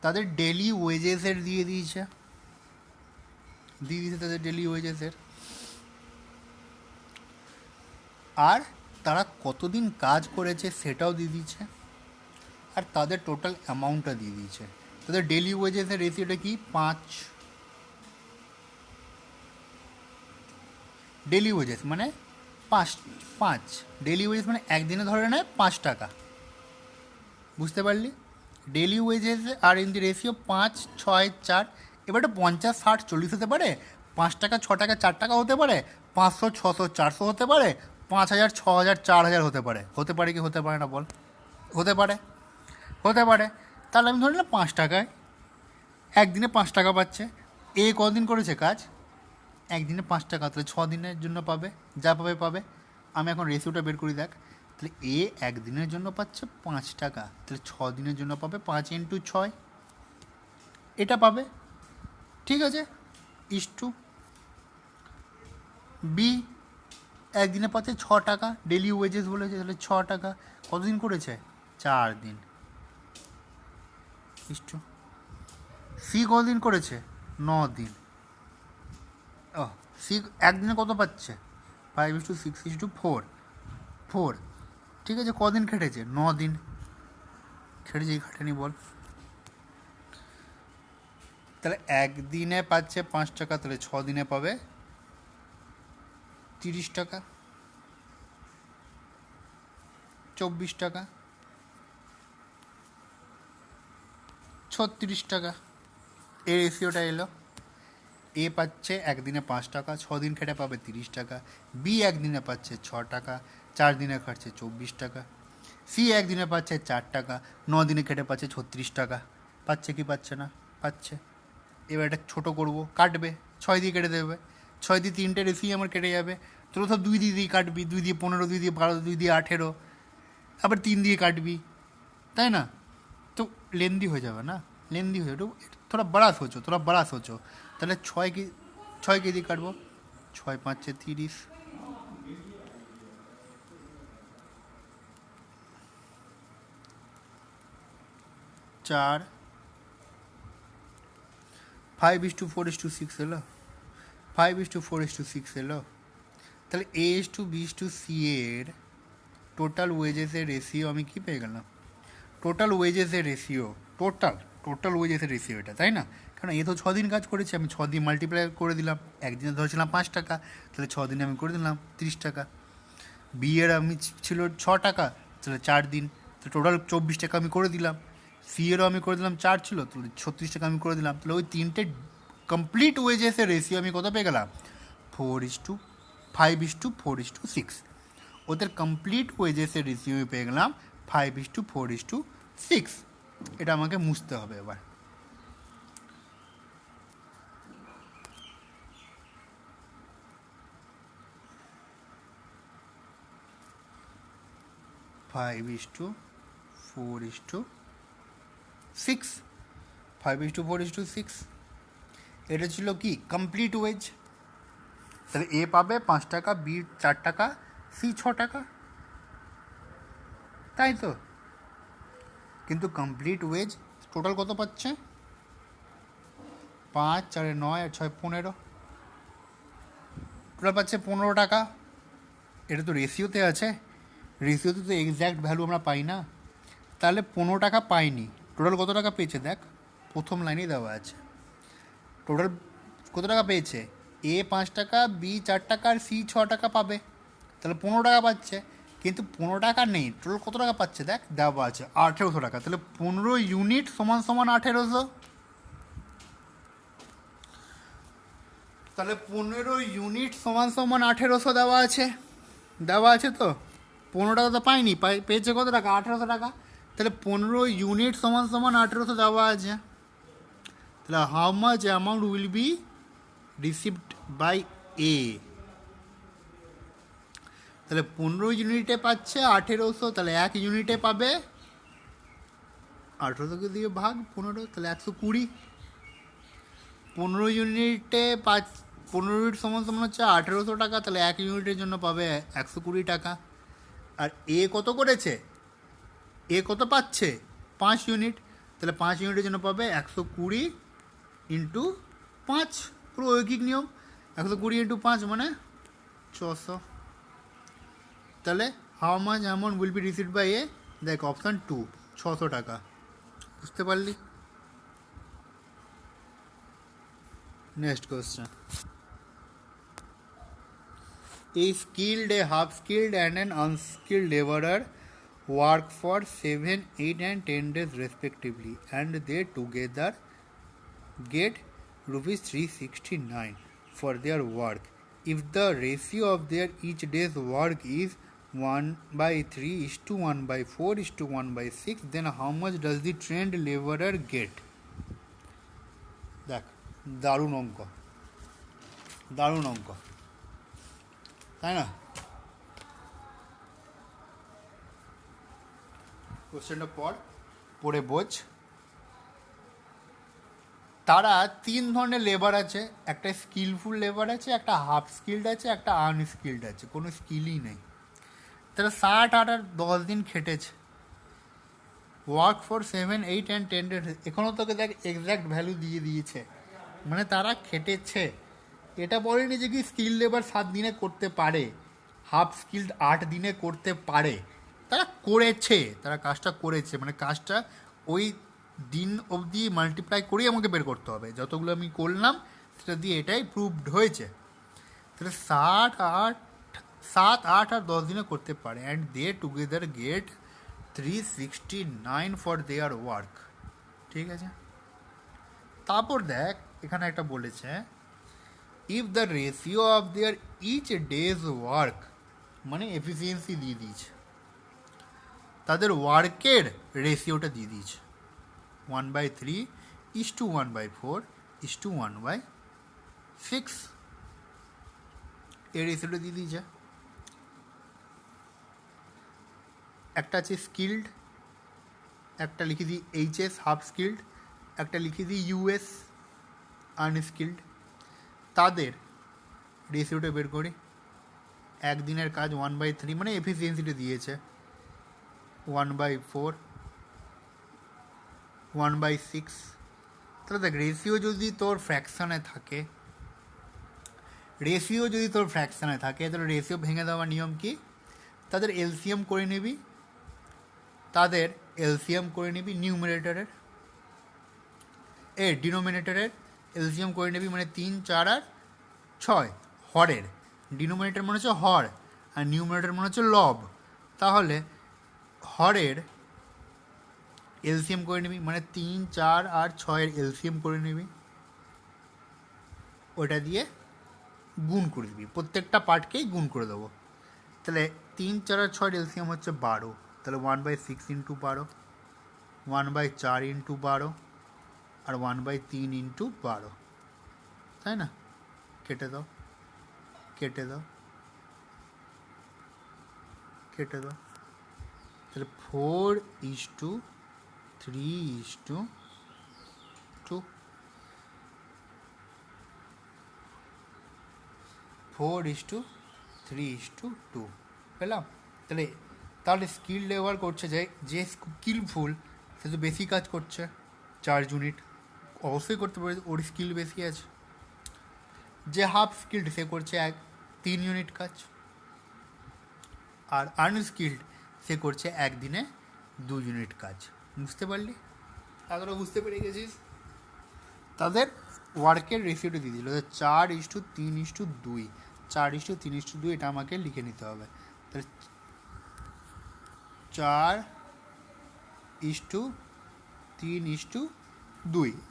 তাদের daily ওয়েজেসের দিয়ে দিয়েছে তাদের daily ওয়েজেসের, আর তারা কতদিন কাজ করেছে সেটাও দিয়ে দিয়েছে, আর তাদের টোটাল অ্যামাউন্টটা দিয়ে দিয়েছে। তাদের ডেলি ওয়েজেসের রেশিওটা কি, 5। ডেলি ওয়েজেস মানে 5 ডেলি ওয়েজেস মানে একদিনে ধরে নেয় 5 টাকা। বুঝতে পারলি? Daily wages are in the ratio 5, 6, 4। এবারটা 50, 60, 40 হতে পারে, 5 টাকা, 6 টাকা, 4 টাকা হতে পারে, 500, 600, 400 হতে পারে, 5000, 6000, 4000 হতে পারে। হতে পারে কি হতে পারে না বল? হতে পারে, হতে পারে। তাহলে আমি ধরে নিলাম 5 টাকায় একদিনে 5 টাকা পাচ্ছে। এ কদিন করেছে কাজ, একদিনে 5 টাকা, তাহলে 6 দিনের জন্য পাবে, যা পাবে। আমি এখন রেশিওটা বের করি, দেখ। তাহলে এ একদিনের জন্য পাচ্ছে 5 টাকা, তাহলে 6 দিনের জন্য পাবে 5 × 6, এটা পাবে। ঠিক আছে, ইস-টু বি একদিনে পাচ্ছে 6 টাকা, ডেলি ওয়েজেস বলেছে, তাহলে 6 টাকা। কতদিন করেছে, 4 দিন, ইস-টু সি কতদিন করেছে, 9 দিন। ও, সি একদিনে কত পাচ্ছে, 5:6:4। ঠিক আছে, কদিন খেটেছে, 9 দিন খেটেছে। কি খাটেনি বল? তাহলে একদিনে পাচ্ছে 5 টাকা, তাহলে 6 দিনে পাবে 30 টাকা, 24 টাকা, 36 টাকা। এই রেশিওটা এলো। এ পাচ্ছে একদিনে 5 টাকা, 6 দিন খেটে পাবে 30 টাকা। বি একদিনে পাচ্ছে 6 টাকা, 4 দিনে খাচ্ছে 24 টাকা। সি একদিনে পাচ্ছে 4 টাকা, 9 দিনে খেটে পাচ্ছে 36 টাকা। পাচ্ছে কি পাচ্ছে না? পাচ্ছে। এবার এটা ছোটো করবো, কাটবে, 6 দিয়ে কেটে দেবে। 6 দিয়ে 3টে রেসি আমার কেটে যাবে। তোর সব 2 দিয়ে দিয়ে কাটবি, 2 দিয়ে 15, 2 দিয়ে 12, 2 দিয়ে 18, আবার 3 দিয়ে কাটবি, তাই না? তো লেন্দি হয়ে যাবে না, লেন্দি হয়ে যাবে। थोड़ा बड़ा सोचो, थोड़ा बड़ा सोचो। তাহলে 6 কেজি কাটবো, 6 5 30, 4, 5:4:6 এলো, 5:4:6 এলো। তাহলে A:B:C এর টোটাল ওয়েজেসের রেশিও আমি কি পেয়ে গেলাম? টোটাল ওয়েজেসের রেশিও, টোটাল ওয়েজেসের রেশিও এটা, তাই না? কারণ এ তো 6 দিন কাজ করেছে, আমি 6 দিয়ে মাল্টিপ্লাই করে দিলাম। একদিনে ধরেছিলাম 5 টাকা, তাহলে 6 দিনে আমি করে দিলাম 30 টাকা। বি এর আমি ছিল 6 টাকা, তাহলে 4 দিন, তো টোটাল 24 টাকা আমি করে দিলাম। সি এরও আমি করে দিলাম 4 ছিল, তাহলে 36 টাকা আমি করে দিলাম। তাহলে ওই তিনটে কমপ্লিট ওয়েজেসের রেশিও আমি কত পেয়ে গেলাম? 5:4:6। ওদের কমপ্লিট ওয়েজেসের রেশিও পেয়ে গেলাম 5:4:6। এটা আমাকে মুছতে হবে এবার। Five is to four is to six 5:4:6। এটা ছিল কি? Complete wage. তাহলে এ পাবে 5 টাকা, বি 4 টাকা, সি 6 টাকা, তাই তো? কিন্তু কমপ্লিট ওয়েজ টোটাল কত পাচ্ছে? 5 4 9 আর 6 15, টোটাল পাচ্ছে 15 টাকা। এটা তো রেশিওতে আছে, রেশিওতে তো এক্স্যাক্ট ভ্যালু আমরা পাই না। তাহলে 15 টাকা পাইনি, টোটাল কত টাকা পেয়েছে দেখ, প্রথম লাইনেই দেওয়া আছে। টোটাল কত টাকা পেয়েছে? এ 5 টাকা, বি 4 টাকা, আর সি 6 টাকা পাবে, তাহলে 15 টাকা পাচ্ছে। কিন্তু 15 টাকা নেই, টোটাল কত টাকা পাচ্ছে দেখ, দেওয়া আছে 1800 টাকা। তাহলে 15 ইউনিট সমান সমান 1800। তাহলে 15 ইউনিট সমান সমান 1800 দেওয়া আছে, দেওয়া আছে তো। 15 টাকা তো পাইনি, পেয়েছে কত টাকা? 1800 টাকা। তাহলে 15 ইউনিট সমান সমান 1800 দেওয়া আছে। তাহলে how much amount will be received by A? তাহলে 15 ইউনিটে পাচ্ছে 1800, তাহলে 1 ইউনিটে পাবে 1800 দিয়ে ভাগ 15, তাহলে 120। 15 ইউনিটে 15 ইউনিট সমান সমান হচ্ছে 1800 টাকা, তাহলে 1 ইউনিটের জন্য পাবে 120 টাকা। আর এ কত করেছে? এ কত পাচ্ছে? 5 ইউনিট, তাহলে 5 ইউনিটের জন্য পাবে 120 ইন্টু 5, পুরো ঐকিক নিয়ম। 120 ইন্টু 5 মানে 600। তাহলে how much amount will be received by A? দেখ অপশান 2, 600 টাকা। বুঝতে পারলি? Next question. A skilled, a half skilled and an unskilled laborer work for 7, 8 and 10 days respectively, and they together get rupees 369 for their work. If the ratio of their each day's work is 1/3:1/4:1/6, then how much does the trained laborer get? দেখ, দারুণ অঙ্ক, দারুণ অঙ্ক, তাই না? কোশ্চেনটা পড়ে বোঝ। তারা 3 ধরনের লেবার আছে, একটা স্কিলফুল লেবার আছে, একটা হাফ স্কিল্ড আছে, একটা আনস্কিল্ড আছে, কোনো স্কিলই নেই। তারা 60, 8 আর 10 দিন খেটেছে। Work for 7, 8 and 10 days. এখনও তোকে দেখ এক্স্যাক্ট ভ্যালু দিয়ে দিয়েছে, মানে তারা খেটেছে। এটা বলেনি যে কি স্কিল লেবার 7 দিনে করতে পারে, হাফ স্কিল্ড 8 দিনে করতে পারে। তারা করেছে, তারা কাজটা করেছে, মানে কাজটা ওই দিন অবধি মাল্টিপ্লাই করেই আমাকে বের করতে হবে, যতগুলো আমি করলাম সেটা দিয়ে এটাই প্রুভড হয়েছে। তাহলে 7, 8 আর 10 দিনে করতে পারে, and they together get 369 for their work. ঠিক আছে, তারপর দেখ এখানে একটা বলেছে, if the ratio of their each days work, মানে এফিসিয়েন্সি দিয়ে দিয়েছে, তাদের ওয়ার্কের রেশিওটা দিয়ে দিয়েছে 1/3:1/4:1/6, এর রেশিওটা দিয়ে দিয়েছে। একটা আছে স্কিল্ড, একটা লিখে দিই এইচএস হাফ স্কিল্ড, একটা লিখে দিই ইউএস আনস্কিল্ড। তাদের রেশিওটা বের করি, একদিনের কাজ 1/3, মানে এফিসিয়েন্সিটা দিয়েছে 1/4, 1/6। তাহলে দেখ রেশিও যদি তোর ফ্র্যাকশানে থাকে, তাহলে রেশিও ভেঙে দেওয়ার নিয়ম কি, তাদের এলসিএম করে নিবি, নিউমারেটরের ডিনোমিনেটরের এলসিএম করে নিবি, মানে 3, 4 আর 6 হরের, ডিনোমিনেটর মনে হচ্ছে হর আর নিউমারেটর মনে হচ্ছে লব, তাহলে হরের এলসিএম করে নিবি, মানে 3, 4 আর 6-এর এলসিএম করে নিবি, ওটা দিয়ে গুণ করে দিবি, প্রত্যেকটা পার্টকেই গুণ করে দেবো। তাহলে 3, 4 আর 6-এর এলসিএম হচ্ছে 12, তাহলে 1/6 ইন্টু 12, 1/4 ইন্টু 12 আর 1/3 ইন্টু 12, তাই না? কেটে দাও, তাহলে 4:3:2, 4:3:2 পেলাম। তাহলে স্কিল লেবার করছে, যে স্কিলফুল সে তো বেশি কাজ করছে, 4 ইউনিট অবশ্যই করতে পারে, ওর স্কিল বেশি আছে। যে হাফ স্কিল্ড সে করছে 3 ইউনিট কাজ, আর আনস্কিল্ড সে করছে একদিনে 2 ইউনিট কাজ। বুঝতে পারলি? তাদেরও বুঝতে পেরে গেছিস? তাদের ওয়ার্কের রেশিওটা দিয়ে দিল 4:3:2, 4:3:2, এটা আমাকে লিখে নিতে হবে। তাহলে 4:3:2,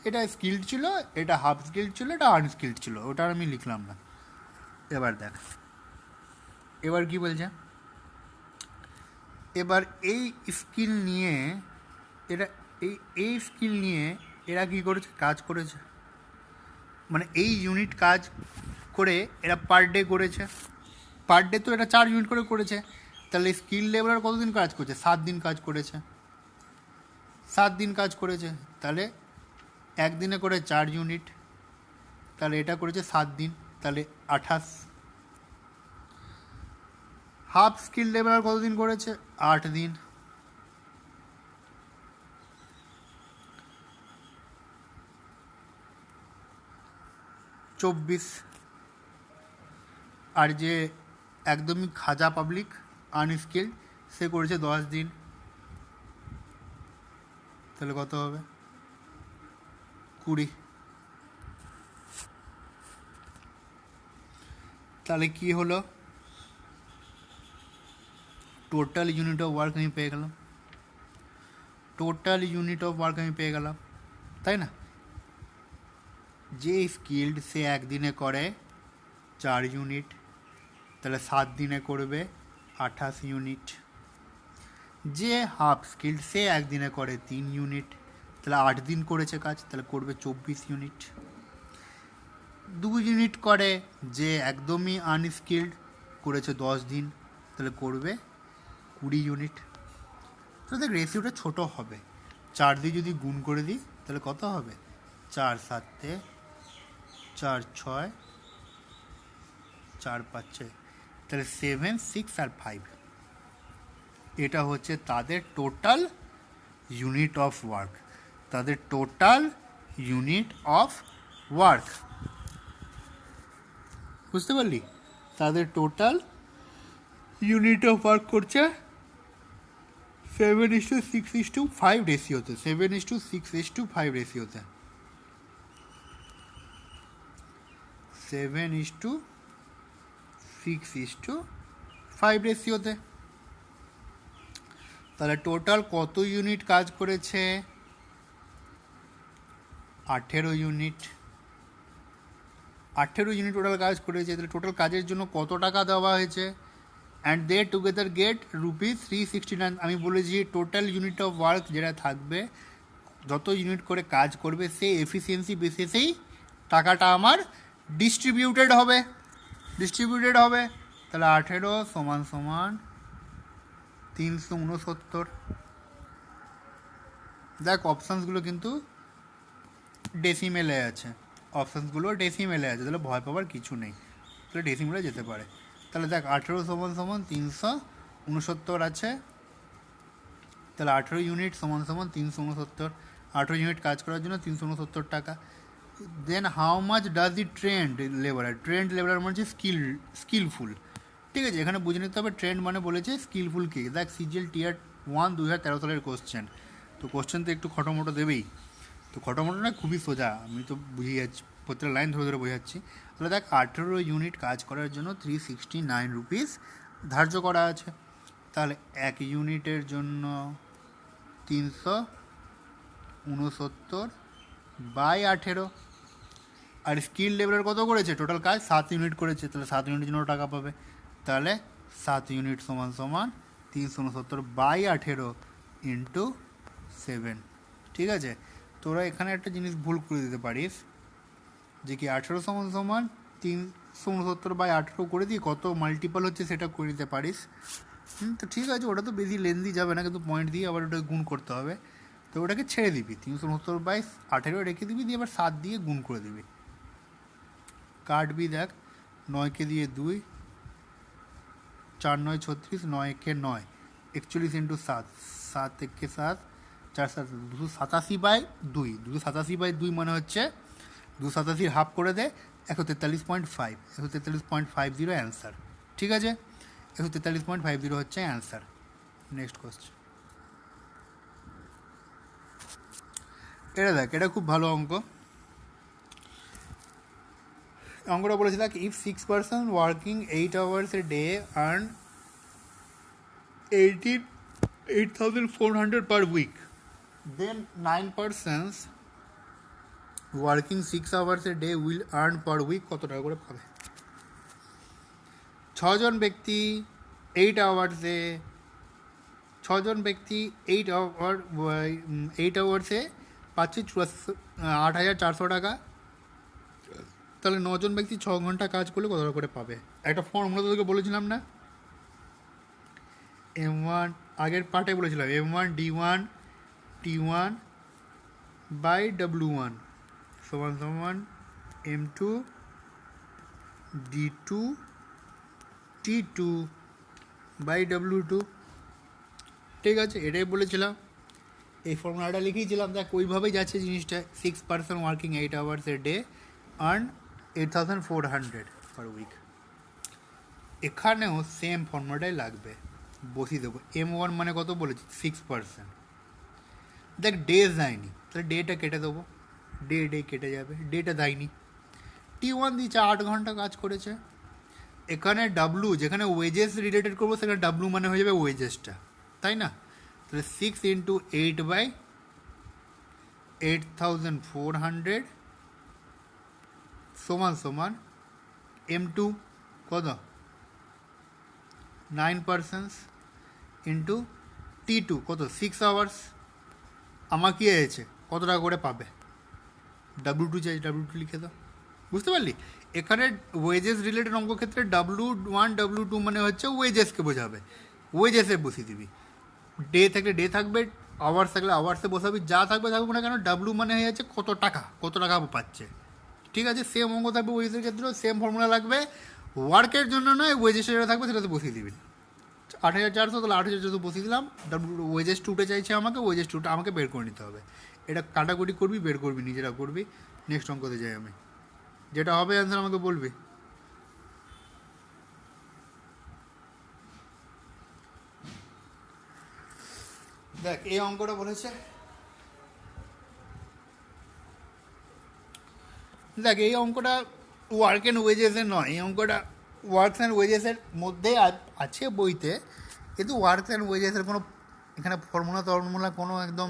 এটা স্কিল্ড ছিল, এটা হাফ স্কিল্ড ছিল, এটা আনস্কিল্ড ছিল, ওটা আমি লিখলাম না। এবার দেখ এবার কি বলছে, এবার এই স্কিল নিয়ে এরা কী করেছে, কাজ করেছে, মানে এই ইউনিট কাজ করে এরা পার ডে করেছে, পার ডে তো এটা 4 ইউনিট করে করেছে। তাহলে স্কিল লেবারার কতদিন কাজ করছে, 7 দিন কাজ করেছে, তাহলে একদিনে করে 4 ইউনিট, তাহলে এটা করেছে 7 দিন, তাহলে 28। হাফ স্কিল লেবারার কতদিন করেছে, 8 দিন, (24). আর যে একদমই খাজা পাবলিক আনস্কিল্ড সে করেছে 10 দিন, তাহলে কত হবে, 20। তাহলে কি হলো, টোটাল ইউনিট অফ ওয়ার্ক আমি পেয়ে গেলাম, তাই না? যে স্কিল্ড সে একদিনে করে 4 ইউনিট, তাহলে 7 দিনে করবে 28 ইউনিট। যে হাফ স্কিল্ড সে একদিনে করে 3 ইউনিট, তাহলে 8 দিন করেছে কাজ, তাহলে করবে 24 ইউনিট। 2 ইউনিট করে যে একদমই আনস্কিল্ড, করেছে 10 দিন, তাহলে করবে 20 ইউনিট। তো দেখ রেশিওটা ছোটো হবে, 4 দিয়ে যদি গুণ করে দিই তাহলে কত হবে, 4 7 4 6 4 5 6, তাহলে 7 6 আর 5, এটা হচ্ছে তাদের টোটাল ইউনিট অফ ওয়ার্ক, বুঝতে পারলি? তাদের টোটাল ইউনিট অফ ওয়ার্ক করছে 7:6:5 রেশিওতে, 7:6:5 রেশিওতে, 7:6:5 রেশিওতে। তাহলে টোটাল কত ইউনিট কাজ করেছে? 18 ইউনিট। 18 ইউনিট টোটাল কাজ করেছে। তাহলে টোটাল কাজের জন্য কত টাকা দেওয়া হয়েছে? And they together get ₹369। আমি বলেছি টোটাল ইউনিট অফ ওয়ার্ক যেটা থাকবে, যত ইউনিট করে কাজ করবে সেই এফিসিয়েন্সি বেসিসেই টাকাটা আমার ডিস্ট্রিবিউটেড হবে। তাহলে 18 সমান সমান 369। দেখ অপশানসগুলো কিন্তু ডেসিমেলে আছে, তাহলে ভয় পাওয়ার কিছু নেই, তাহলে ডেসিমেলে যেতে পারে। তাহলে দেখ 18 সমান সমান 369 আছে, তাহলে 18 ইউনিট সমান সমান 369। 18 ইউনিট কাজ করার জন্য 369 টাকা। Then how much does the trained labourer মানে হচ্ছে স্কিলফুল। ঠিক আছে, এখানে বুঝে নিতে হবে ট্রেন্ড মানে বলেছে স্কিলফুল কে। দেখ সিজিএল টিয়ার 1 2013 সালের কোশ্চেন, তো কোশ্চেন তো একটু খটোমটো দেবেই, তো খটোমটো না, খুবই সোজা, আমি তো বুঝে যাচ্ছি, প্রত্যেকটা লাইন ধরে ধরে বোঝাচ্ছি। তাহলে দেখ 18 ইউনিট কাজ করার জন্য 369 রুপিস ধার্য করা আছে। তাহলে 1 ইউনিটের জন্য 369/18। আর স্কিল লেভেলের কত করেছে? টোটাল কাজ 7 ইউনিট করেছে, তাহলে 7 ইউনিটের জন্য টাকা পাবে। তাহলে 7 ইউনিট সমান সমান 369/18 ইন্টু 7। ঠিক আছে, তোরা এখানে একটা জিনিস ভুল করে দিতে পারিস, যে কি 18 সমান সমান 369/18 করে দিয়ে কত মাল্টিপল হচ্ছে সেটা করে দিতে পারিস। তো ঠিক আছে, ওটা তো বেশি লেন্দি যাবে না, কিন্তু পয়েন্ট দিয়ে আবার ওটা গুণ করতে হবে, তো ওটাকে ছেড়ে দিবি, 369/18 রেখে দিবি, দিয়ে আবার 7 দিয়ে গুণ করে দিবি। কাটবি, দেখ 9কে দিয়ে 2, 4 9 36, 9 9, 41 ইন্টু 7, 7 1 7, 4 7, 287/2, 287/2 মানে হচ্ছে 287 হাফ করে দে 143.5, 143.50 অ্যান্সার। ঠিক আছে, 143.50 হচ্ছে অ্যান্সার। নেক্সট কোয়েশ্চেন, এটা দেখ, এটা খুব ভালো অঙ্ক। অঙ্কটা বলেছে দেখ, if 6 person working 8 hours a day earn 8,400 per week, then 9 persons working 6 hours a day will earn per week কত টাকা করে পাবে? 6 জন ব্যক্তি 8 আওয়ার্সে 8 আওয়ার্সে পাচ্ছে 8,400 টাকা। তাহলে 9 জন ব্যক্তি 6 ঘন্টা কাজ করলে কত টাকা করে পাবে? একটা ফর্মুলা তোকে বলেছিলাম না, M1 আগের পার্টে বলেছিলাম, M1 D1 T1 by W1 সমান সমান M2 D2 T2 by W2। ঠিক আছে, এটাই বলেছিলাম, এই ফর্মুলাটা লিখেছিলাম। দেখ ওইভাবেই যাচ্ছে জিনিসটা, 6 person working 8 hours a day earn 8,400 per week। এখানেও সেম ফর্মুলাটাই লাগবে, বসিয়ে দেবো। M1 মানে কত বলেছি? 6%। দেখ ডে যায়নি, তাহলে ডেটা কেটে দেবো, ডে কেটে যাবে, ডেটা দেয়নি। T1 দিচ্ছে 8 ঘন্টা কাজ করেছে। এখানে ডাব্লু, যেখানে ওয়েজেস রিলেটেড করবো সেখানে ডাব্লু মানে হয়ে যাবে ওয়েজেসটা, তাই না? তাহলে 6 ইন্টু 8/8,400 সমান সমান M2 কত? 9 পার্সেন্টস ইন্টু T2 কত? 6 আওয়ার্স। আমার কি হয়েছে? কত টাকা করে পাবে? W2 চাই, W2 লিখে দাও। বুঝতে পারলি? এখানে ওয়েজেস রিলেটেড অঙ্ক ক্ষেত্রে W1 W2 মানে হচ্ছে ওয়েজেসকে বোঝাবে, ওয়েজেসে বসিয়ে দিবি। ডে থাকলে ডে থাকবে, আওয়ার্স থাকলে আওয়ার্সে বসাবি, যা থাকবে থাকবে না কেন, ডাব্লু মানে হয়ে যাচ্ছে কত টাকা পাচ্ছে। ঠিক আছে, সেম অঙ্ক থাকবে ওয়েজেসের ক্ষেত্রেও, সেম ফর্মুলা লাগবে। ওয়ার্কের জন্য নয়, ওয়েজেস যেটা থাকবে সেটাতে বসিয়ে দিবি। 8,400, তাহলে 8,400 বসিয়ে দিলাম। ওয়েজেস টুটে চাইছে আমাকে, ওয়েজেস টুটা আমাকে বের করে নিতে হবে। এটা কাটাকুটি করবি, বের করবি, নিজেরা করবি। নেক্সট অঙ্কতে যাই আমি, যেটা হবে অ্যান্সার আমাকে বলবি। দেখ এই অঙ্কটা বলেছে, দেখ এই অঙ্কটা ওয়ার্ক অ্যান্ড ওয়েজেসের নয়, এই অঙ্কটা ওয়ার্কস অ্যান্ড ওয়েজেসের মধ্যে আছে বইতে, কিন্তু ওয়ার্কস অ্যান্ড ওয়েজেসের কোনো এখানে ফর্মুলা কোনো একদম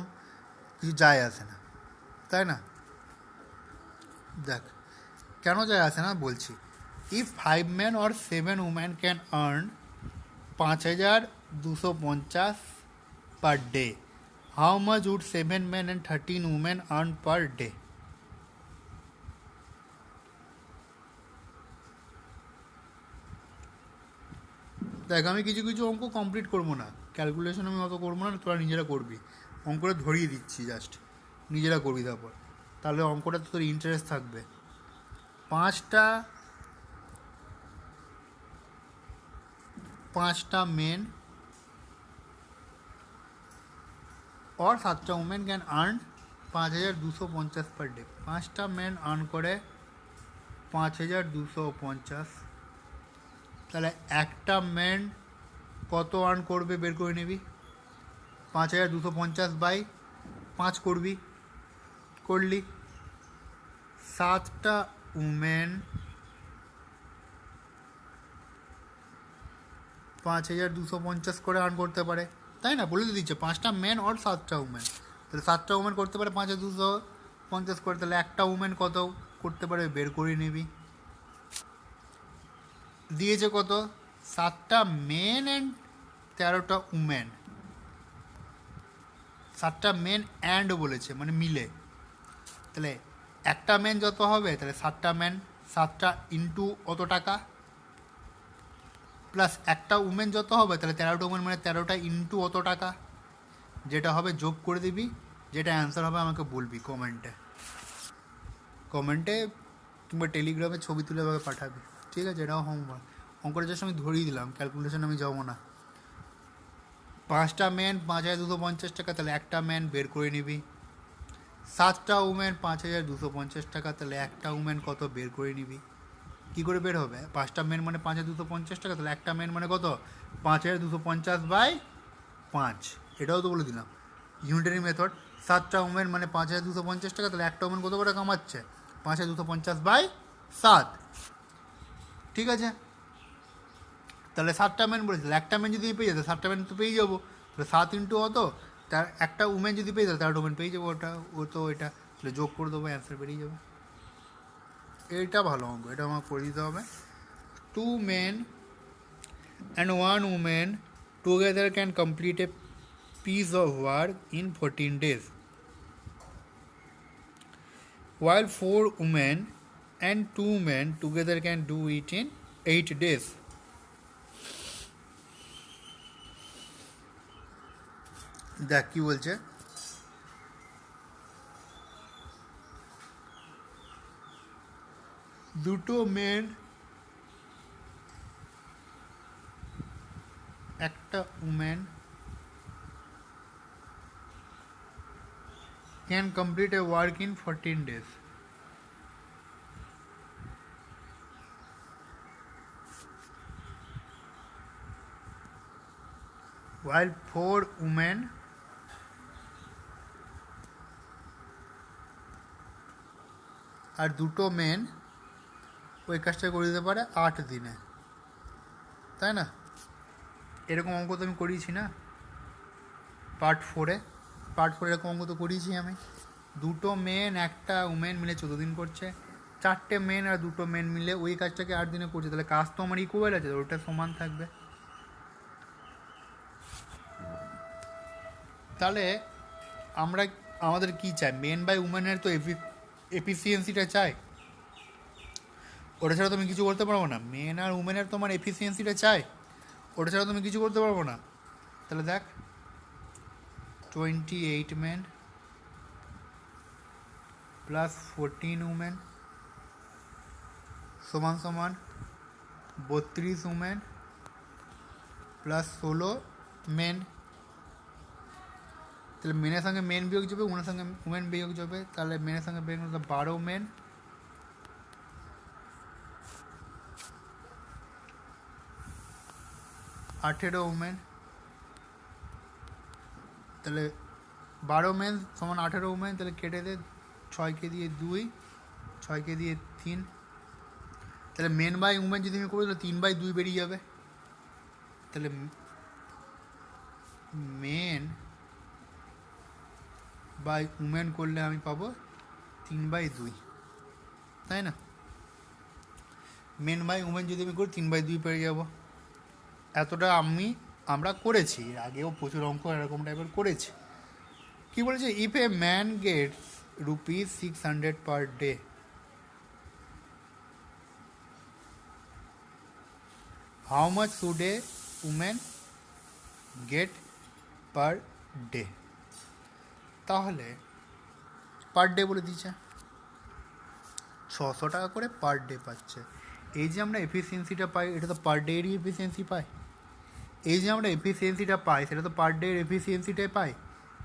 কিছু যায় আসে না, তাই না? দেখ কেন যায় আসে না বলছি। If 5 men or 7 women can earn 5250 per day, how much would 7 men and 13 women earn per day? দেখ আমি কিছু কিছু অঙ্ক কমপ্লিট করবো না, ক্যালকুলেশন আমি অত করবো না, তোরা নিজেরা করবি, অঙ্কটা ধরিয়ে দিচ্ছি জাস্ট, নিজেরা করবি তারপর, তাহলে অঙ্কটা তোর ইন্টারেস্ট থাকবে। পাঁচটা মেন और 7টা women can earn 5250 per day. 5টা মেন আর্ন করে 5250, তাহলে একটা মেন কত আর্ন করবে বের করে নিবি, 5250 বাই 5 করলি। 7টা উমেন 5250 করে আর্ন করতে পারে, তাই না? বলে দিচ্ছে 5টা মেন আর 7টা উমেন, তাহলে 7টা উমেন করতে পারে 5250 করে, তাহলে একটা উমেন কত করতে পারে বের করে নিবি। দিয়েছে কত, 7টা মেন অ্যান্ড 13টা উমেন, 7টা মেন অ্যান্ড বলেছে মানে মিলে, তাহলে একটা মেন যত হবে তাহলে 7টা মেন 7টা ইন্টু অত টাকা, প্লাস একটা উমেন যত হবে তাহলে 13টা উমেন মানে 13টা ইন্টু অত টাকা, যেটা হবে যোগ করে দিবি, যেটা অ্যান্সার হবে আমাকে বলবি কমেন্টে কিংবা টেলিগ্রামে ছবি তুলে আমাকে পাঠাবি, ঠিক আছে? এটাও হোমওয়ার্ক, অঙ্কটা জাস্ট আমি ধরিয়ে দিলাম, ক্যালকুলেশন আমি যাবো না। 5টা মেন 5250 টাকা, তাহলে একটা মেন বের করে নিবি। 7টা উমেন 5250 টাকা, তাহলে একটা উমেন কত বের করে নিবি। কী করে বের হবে, 5টা মেন মানে 5250 টাকা, তাহলে একটা মেন মানে কত 5250 বাই 5, এটাও তো বলে দিলাম ইউনিটারি মেথড। 7টা উমেন মানে 5250 টাকা, তাহলে একটা উমেন কত করে কামাচ্ছে 5250 বাই 7, ঠিক আছে? তাহলে 7টা মেন বলেছে, তাহলে একটা মেন যদি পেয়ে যেত 7টা মেন তো পেয়ে যাবো, তাহলে 7 ইন্টু অত, তার একটা উমেন যদি পেয়ে যেত 13টা উমেন পেয়ে যাবো, এটা তাহলে যোগ করে দেবো, অ্যান্সার বেরিয়ে যাবে। এটা ভালো অঙ্ক, এটা আমার করে দিতে হবে। 2 men and 1 woman together can complete a piece of work in 14 days, while 4 women and 2 men together can do it in 8 days. দেখ কি বলছে, দুটো মেন একটা women can complete a work in 14 days. While 4 women আর দুটো main ওই কাজটা করে দিতে পারে 8 দিনে, তাই না? এরকম অঙ্ক তো আমি করিয়েছি না পার্ট 4-এ এরকম অঙ্ক তো করিয়েছি আমি। দুটো মেন একটা উমেন মিলে 14 দিন করছে, 4টে মেন আর দুটো মেন মিলে ওই কাজটাকে 8 দিনে করছে, তাহলে কাজ তো আমার ইকুয়াল আছে, ওটা সমান থাকবে। তাহলে আমাদের কি চাই, মেন বাই উমেনের তো এফিসিয়েন্সিটা চাই, ওটা ছাড়া তুমি কিছু করতে পারবো না। মেন আর উমেনের তোমার এফিসিয়েন্সিটা চাই, ওটা ছাড়া তুমি কিছু করতে পারবো না। তাহলে দেখ 28 men প্লাস 14 উমেন সমান 32 উমেন প্লাস 16 মেন, তাহলে মেনের সঙ্গে মেন বিয়োগ যাবে, উমেনের সঙ্গে উমেন বিয়োগ যাবে, তাহলে মেনের সঙ্গে বিয়োগ 12 মেন, 18 উমেন তাহলে 12 মেন সমান 18 উমেন, তাহলে কেটে দে, 6কে দিয়ে 2, 6কে দিয়ে 3, তাহলে মেন বাই উমেন যদি আমি করি তাহলে 3/2 বেরিয়ে যাবে। তাহলে মেন বাই উমেন করলে আমি পাবো 3/2, তাই না? মেন বাই উমেন যদি আমি করি 3/2 পেয়ে যাব। এতটা আমরা করেছি, এর আগেও প্রচুর অঙ্ক এরকম টাইপের করেছি। কি বলেছে, if a man gets ₹600 per day, how much should a woman get per day? তাহলে পার ডে বলে দিচ্ছে 600 টাকা করে পার ডে পাচ্ছে। এই যে আমরা এফিসিয়েন্সিটা পাই, এটা তো পার ডেরই এফিসিয়েন্সি পাই। এই যে আমরা এফিসিয়েন্সিটা পাই সেটা তো পার ডে এফিসিয়েন্সিটাই পাই।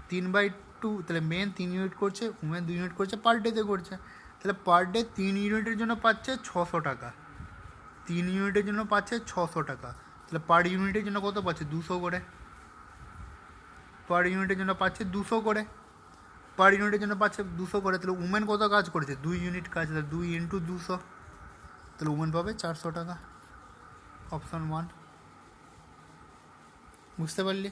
3/2, তাহলে মেন 3 ইউনিট করছে, উমেন 2 ইউনিট করছে, পার ডেতে করছে। তাহলে পার ডে 3 ইউনিটের জন্য পাচ্ছে 600 টাকা, 3 ইউনিটের জন্য পাচ্ছে 600 টাকা। তাহলে পার ইউনিটের জন্য কত পাচ্ছে? 200 করে। পার ইউনিটের জন্য পাচ্ছে 200 করে, পার ইউনিটের জন্য পাচ্ছে 200 করে। তাহলে উমেন কত কাজ করেছে? 2 ইউনিট কাজ, তাহলে 2 × 200, তাহলে উমেন পাবে 400 টাকা। অপশন 1, বুঝতে পারলি?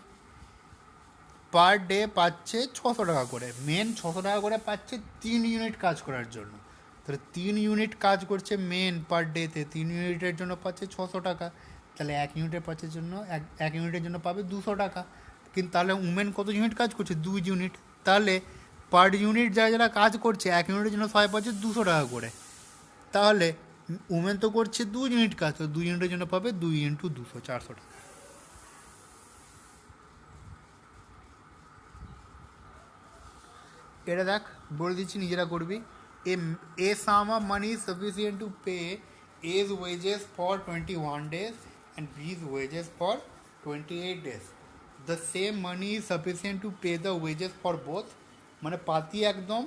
পার ডে পাচ্ছে 600 টাকা করে, মেন 600 টাকা করে পাচ্ছে 3 ইউনিট কাজ করার জন্য। তাহলে 3 ইউনিট কাজ করছে মেন পার ডেতে, 3 ইউনিটের জন্য পাচ্ছে 600 টাকা। তাহলে 1 ইউনিটের পাচ্ছের জন্য এক ইউনিটের জন্য পাবে 200 টাকা। কিন্তু তাহলে উমেন কত ইউনিট কাজ করছে? 2 ইউনিট। তাহলে পার ইউনিট যারা যারা কাজ করছে 1 ইউনিটের জন্য সবাই পাচ্ছে 200 টাকা করে। তাহলে উমেন তো করছে 2 ইউনিট কাজ, তো 2 ইউনিটের জন্য পাবে 2 × 200, 400 টাকা। এটা দেখ বলে দিচ্ছি, নিজেরা করবি। A sum of money is sufficient to pay as wages for 21 days and B's wages for 28 days. The same money is sufficient to pay the wages for both. মানে পাতি একদম,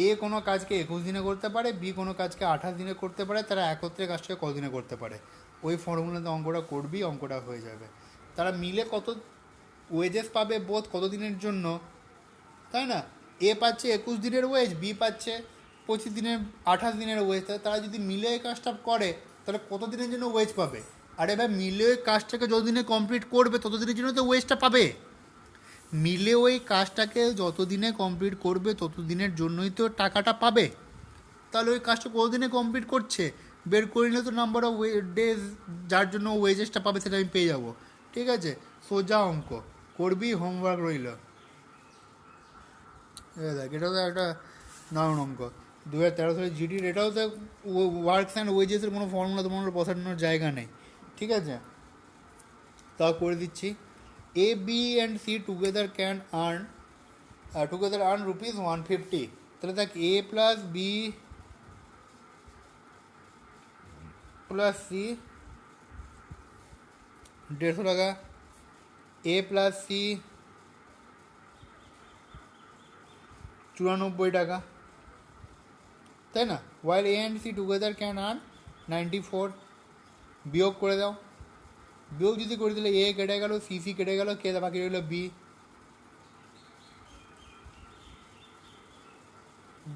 এ কোনো কাজকে 21 দিনে করতে পারে, বি কোনো কাজকে 28 দিনে করতে পারে, তারা একত্রে কাজটাকে কতদিনে করতে পারে। ওই ফর্মুলাতে অঙ্কটা করবি, অঙ্কটা হয়ে যাবে। তারা মিলে কত ওয়েজেস পাবে বোধ কত দিনের জন্য, তাই না? এ পাচ্ছে 21 দিনের ওয়েজ, বি পাচ্ছে 25 দিনের 28 দিনের ওয়েজ। তারা যদি মিলে এই কাজটা করে তাহলে কত দিনের জন্য ওয়েজ পাবে? আর এবার মিলে ওই কাজটাকে যতদিনে কমপ্লিট করবে ততদিনের জন্য তো ওয়েজটা পাবে। মিলে ওই কাজটাকে যতদিনে কমপ্লিট করবে ততদিনের জন্যই তো টাকাটা পাবে। তাহলে ওই কাজটা কতদিনে কমপ্লিট করছে বের করে নিলে তো নাম্বার অফ ডেজ যার জন্য ওয়েজেসটা পাবে সেটা আমি পেয়ে যাবো। ঠিক আছে, সোজা অঙ্ক করবি, হোমওয়ার্ক রইল। দেখ এটাও তো একটা দারুণ অঙ্ক, 2013 সালে জিডির। এটাও তো ওয়ার্কস অ্যান্ড ওয়েজেসের কোনো ফর্মুলা তোমার বসানোর জায়গা নেই। ঠিক আছে, তাও করে দিচ্ছি। A B and C together can earn ₹150। তাহলে দেখ A plus B plus C 150 টাকা, এ প্লাস সি 94 টাকা, তাই না? While A and C together can earn 94। বিয়োগ করে দাও, বিয়োগ যদি করে দিলে এ কেটে গেল, সি কেটে গেল, কে বাকি রইল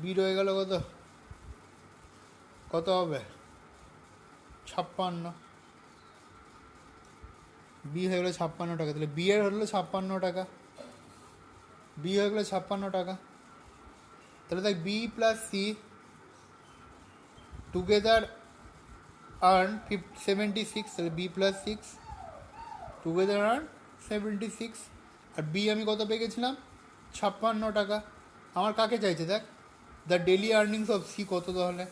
বি রয়ে গেল কত কত হবে? 56। বি হয়ে গেলো 56 টাকা। তাহলে বি এর হলো 56 টাকা, বি হয়ে গেলো 56 টাকা। তাহলে দেখ B plus C together earn 76। তাহলে বি প্লাস 6 টুগেদার আর্ন 76। আর বি আমি কত পেয়ে গেছিলাম? 56 টাকা। আমার কাকে চাইছে দেখ, the daily earnings of C কত? তাহলে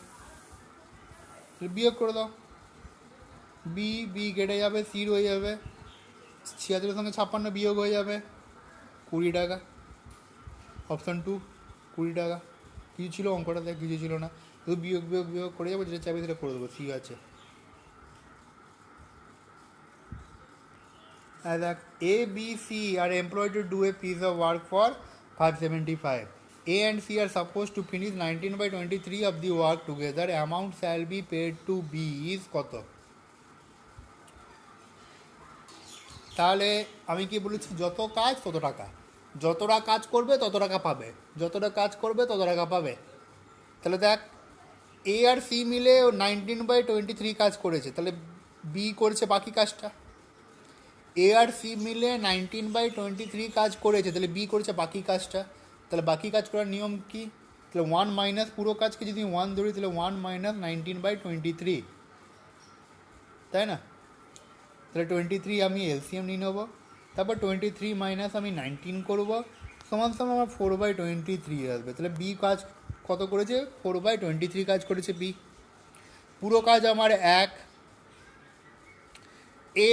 বিয়োগ করে দাও, বি কেটে যাবে, সি রয়ে যাবে, 76 সঙ্গে 56 বিয়োগ হয়ে যাবে 20 টাকা। অপশান 2 20 টাকা। কিছু ছিল অঙ্কটা দেখ, কিছু ছিল না, শুধু বিয়োগ বিয়োগ বিয়োগ করে যাবো, যেটা চাইবে সেটা করে দেবো। ঠিক আছে, দেখ A B C are employed to do a piece of work for 575. A and C are supposed to finish 19/23 of the work together. Amount shall be paid to B is কত? তাহলে আমি কি বলেছি, যত কাজ তত টাকা। যতটা কাজ করবে তত টাকা পাবে, যতটা কাজ করবে তত টাকা পাবে। তাহলে দেখ, এ আর সি মিলে 19/23 কাজ করেছে, তাহলে বি করেছে বাকি কাজটা। এ আর সি মিলে 19/23 কাজ করেছে, তাহলে বি করেছে বাকি কাজটা। তাহলে বাকি কাজ করার নিয়ম কি? তাহলে 1 মাইনাস পুরো কাজকে যদি 1 ধরি, তাহলে 1 মাইনাস 19/23, তাই না? তাহলে 23 আমি এলসিএম নিয়ে নেবো, তারপর 23 মাইনাস আমি 19 করবো, সমান সমান আমার 4/23 আসবে। তাহলে বি কাজ কত করেছে? 4/23 কাজ করেছে বি। পুরো কাজ আমার এক, এ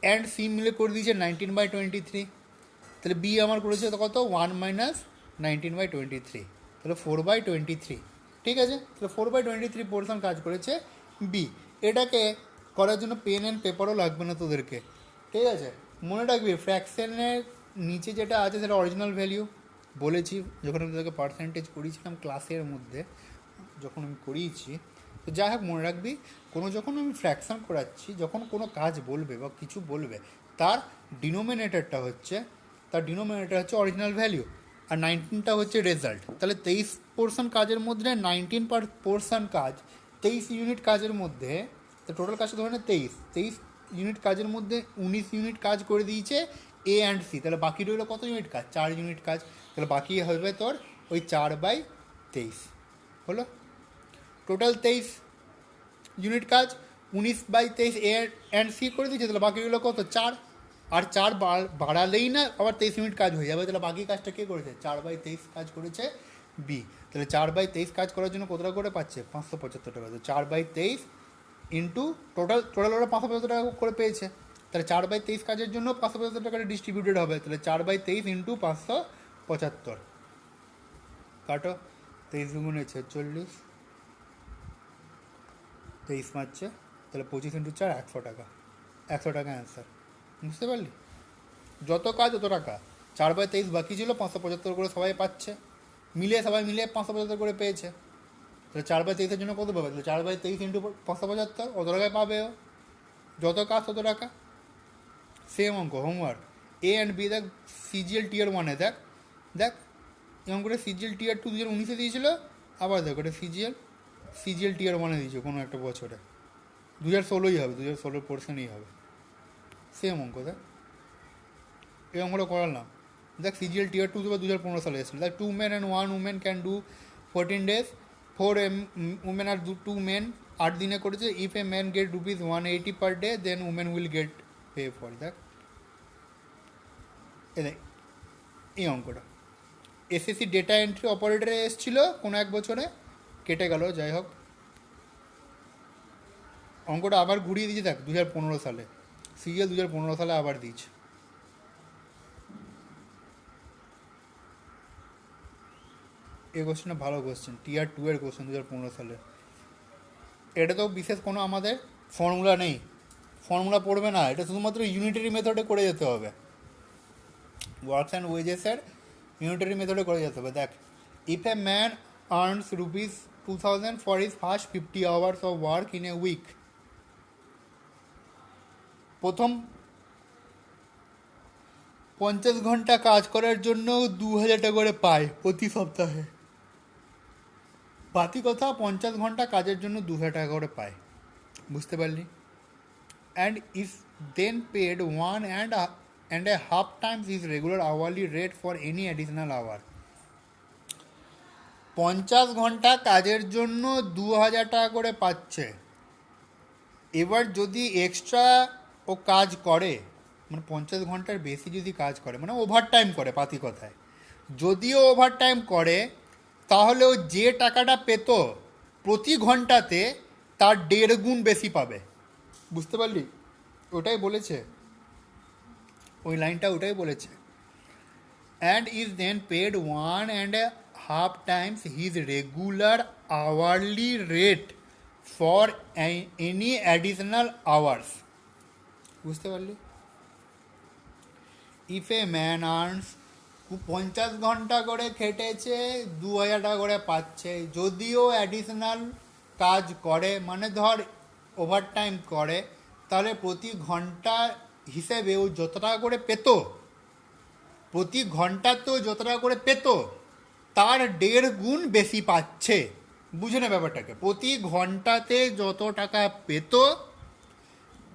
অ্যান্ড সি মিলে করে দিয়েছে 19/23, তাহলে বি আমার করেছে কত? 1 মাইনাস 19/23, তাহলে 4/23। ঠিক আছে, তাহলে 4/23 পোর্শন কাজ করেছে বি। এটাকে করার জন্য পেন অ্যান্ড পেপারও লাগবে না তোদেরকে, ঠিক আছে? মনে রাখবি ফ্র্যাকশনের নিচে যেটা আছে সেটা অরিজিনাল ভ্যালিউ বলেছি যখন আমি তোদেরকে পার্সেন্টেজ করিয়েছিলাম ক্লাসের মধ্যে, যখন আমি করিয়েছি। তো যাই হোক, মনে রাখবি যখন আমি ফ্র্যাকশন করাচ্ছি, যখন কোনো কাজ বলবে বা কিছু বলবে, তার ডিনোমিনেটরটা হচ্ছে অরিজিনাল ভ্যালিউ, আর 19টা হচ্ছে রেজাল্ট। তাহলে 23 পোর্শন কাজের মধ্যে 19 পোর্শন কাজ, 23 ইউনিট কাজের মধ্যে, তো টোটাল কাজটা ধরে না 23 ইউনিট কাজের মধ্যে 19 ইউনিট কাজ করে দিয়েছে এ অ্যান্ড সি। তাহলে বাকি রইল কত ইউনিট কাজ? 4 ইউনিট কাজ। তাহলে বাকি হবে তোর ওই 4/23 হলো। টোটাল 23 ইউনিট কাজ 19/23 এ অ্যান্ড সি করে দিয়েছে, তাহলে বাকি রইল কত? 4। আর 4 বাড়ালেই না আবার 23 ইউনিট কাজ হয়ে যাবে। তাহলে বাকি কাজটা কে করেছে? 4/23 কাজ করেছে বি। তাহলে 4/23 কাজ করার জন্য কত টাকা করে পাচ্ছে? 575 টাকা। তো 4/23 ইন্টু টোটাল ওরা 575 টাকা করে পেয়েছে, তাহলে 4/23 কাজের জন্য 575 টাকাটা ডিস্ট্রিবিউটেড হবে। তাহলে 4/23 ইন্টু 575, কাটো, 23 গুণে 46, 23 মারছে, তাহলে 25 ইন্টু 4 100 টাকা। 100 টাকা অ্যান্সার। বুঝতে পারলি? যত কাজ তত টাকা। 4/23 বাকি ছিল, 575 করে সবাই পাচ্ছে, সবাই মিলে 575 করে পেয়েছে। তাহলে 4/23 জন্য কত পাবে? তাহলে 4/23 ইন্টু 575, অত টাকায় পাবে ও। যত কাজ তত টাকা। সেম অঙ্ক, হোমওয়ার্ক। এ অ্যান্ড বি দেখ, সিজিএল টিয়ার 1-এ দেখ এরকম করে সিজিএল টিয়ার 2 2019-এ দিয়েছিল, আবার দেখ ওটা সিজিএল টিয়ার 1-এ দিয়েছে কোনো একটা বছরে, 2016ই হবে, 2016 পোর্শনেই হবে। সেম অঙ্ক দেখ, এই অঙ্কটা করালাম। দেখ সিজিএল টিয়ার 2 2015 সালে এসেছিল। দেখ 2 men and 1 woman can do 14 days, 4 women R 2 men 8 দিনে করেছে। If a man get ₹180 per day, then women will get pay for. দেখ এই অঙ্কটা এসএসসি ডেটা এন্ট্রি অপারেটরে এসেছিলো কোনো এক বছরে, কেটে গেল। যাই হোক, অঙ্কটা আবার ঘুরিয়ে দিয়েছে দেখ 2015 সালে, সিজিএল 2015 সালে আবার দিয়েছে। এই কোশ্চেনটা ভালো কোশ্চেন, টিয়ার 2 এর কোশ্চেন 2015 সালে। এটা তো বিশেষ কোনো আমাদের ফর্মুলা নেই, ফর্মুলা পড়বে না, এটা শুধুমাত্র ইউনিটারি মেথডে করে যেতে হবে। ওয়ার্কস অ্যান্ড ওয়েজেসের ইউনিটারি মেথডে করে যেতে হবে। দেখ, if a man earns ₹2000 for his first 50 hours of work in a week, প্রথম 50 ঘন্টা কাজ করার জন্য 2000 টাকা করে পায় প্রতি সপ্তাহে। বাকি কথা, 50 ঘন্টা কাজের জন্য 2000 টাকা করে পায়। বুঝতে পারলি? And is then paid 1.5 times his regular hourly rate for any additional hour। 50 ঘন্টা কাজের জন্য 2000 টাকা করে পাচ্ছে। এবার যদি এক্সট্রা ও কাজ করে, মানে 50 ঘন্টার বেশি যদি কাজ করে, মানে ওভার টাইম করে, পাতি কথায় যদিও ওভার টাইম করে, তাহলে ও যে টাকাটা পেত প্রতি ঘন্টাতে তার 1.5 গুণ বেশি পাবে। বুঝতে পারলি? ওটাই বলেছে, ওই লাইনটা ওটাই বলেছে। And is then paid 1.5 times his regular hourly rate for any additional hours. বুঝতে পারলি? ইফ এ ম্যান আর্নস 50 ঘন্টা করে খেটেছে, 2000 টাকা করে পাচ্ছে, যদিও অ্যাডিশনাল কাজ করে, মানে ধর ওভার টাইম করে, তাহলে প্রতি ঘন্টা হিসেবে ও যত টাকা করে পেত প্রতি ঘন্টা তো যত টাকা করে পেত তার 1.5 গুণ বেশি পাচ্ছে। বুঝে না ব্যাপারটাকে, প্রতি ঘন্টাতে যত টাকা পেত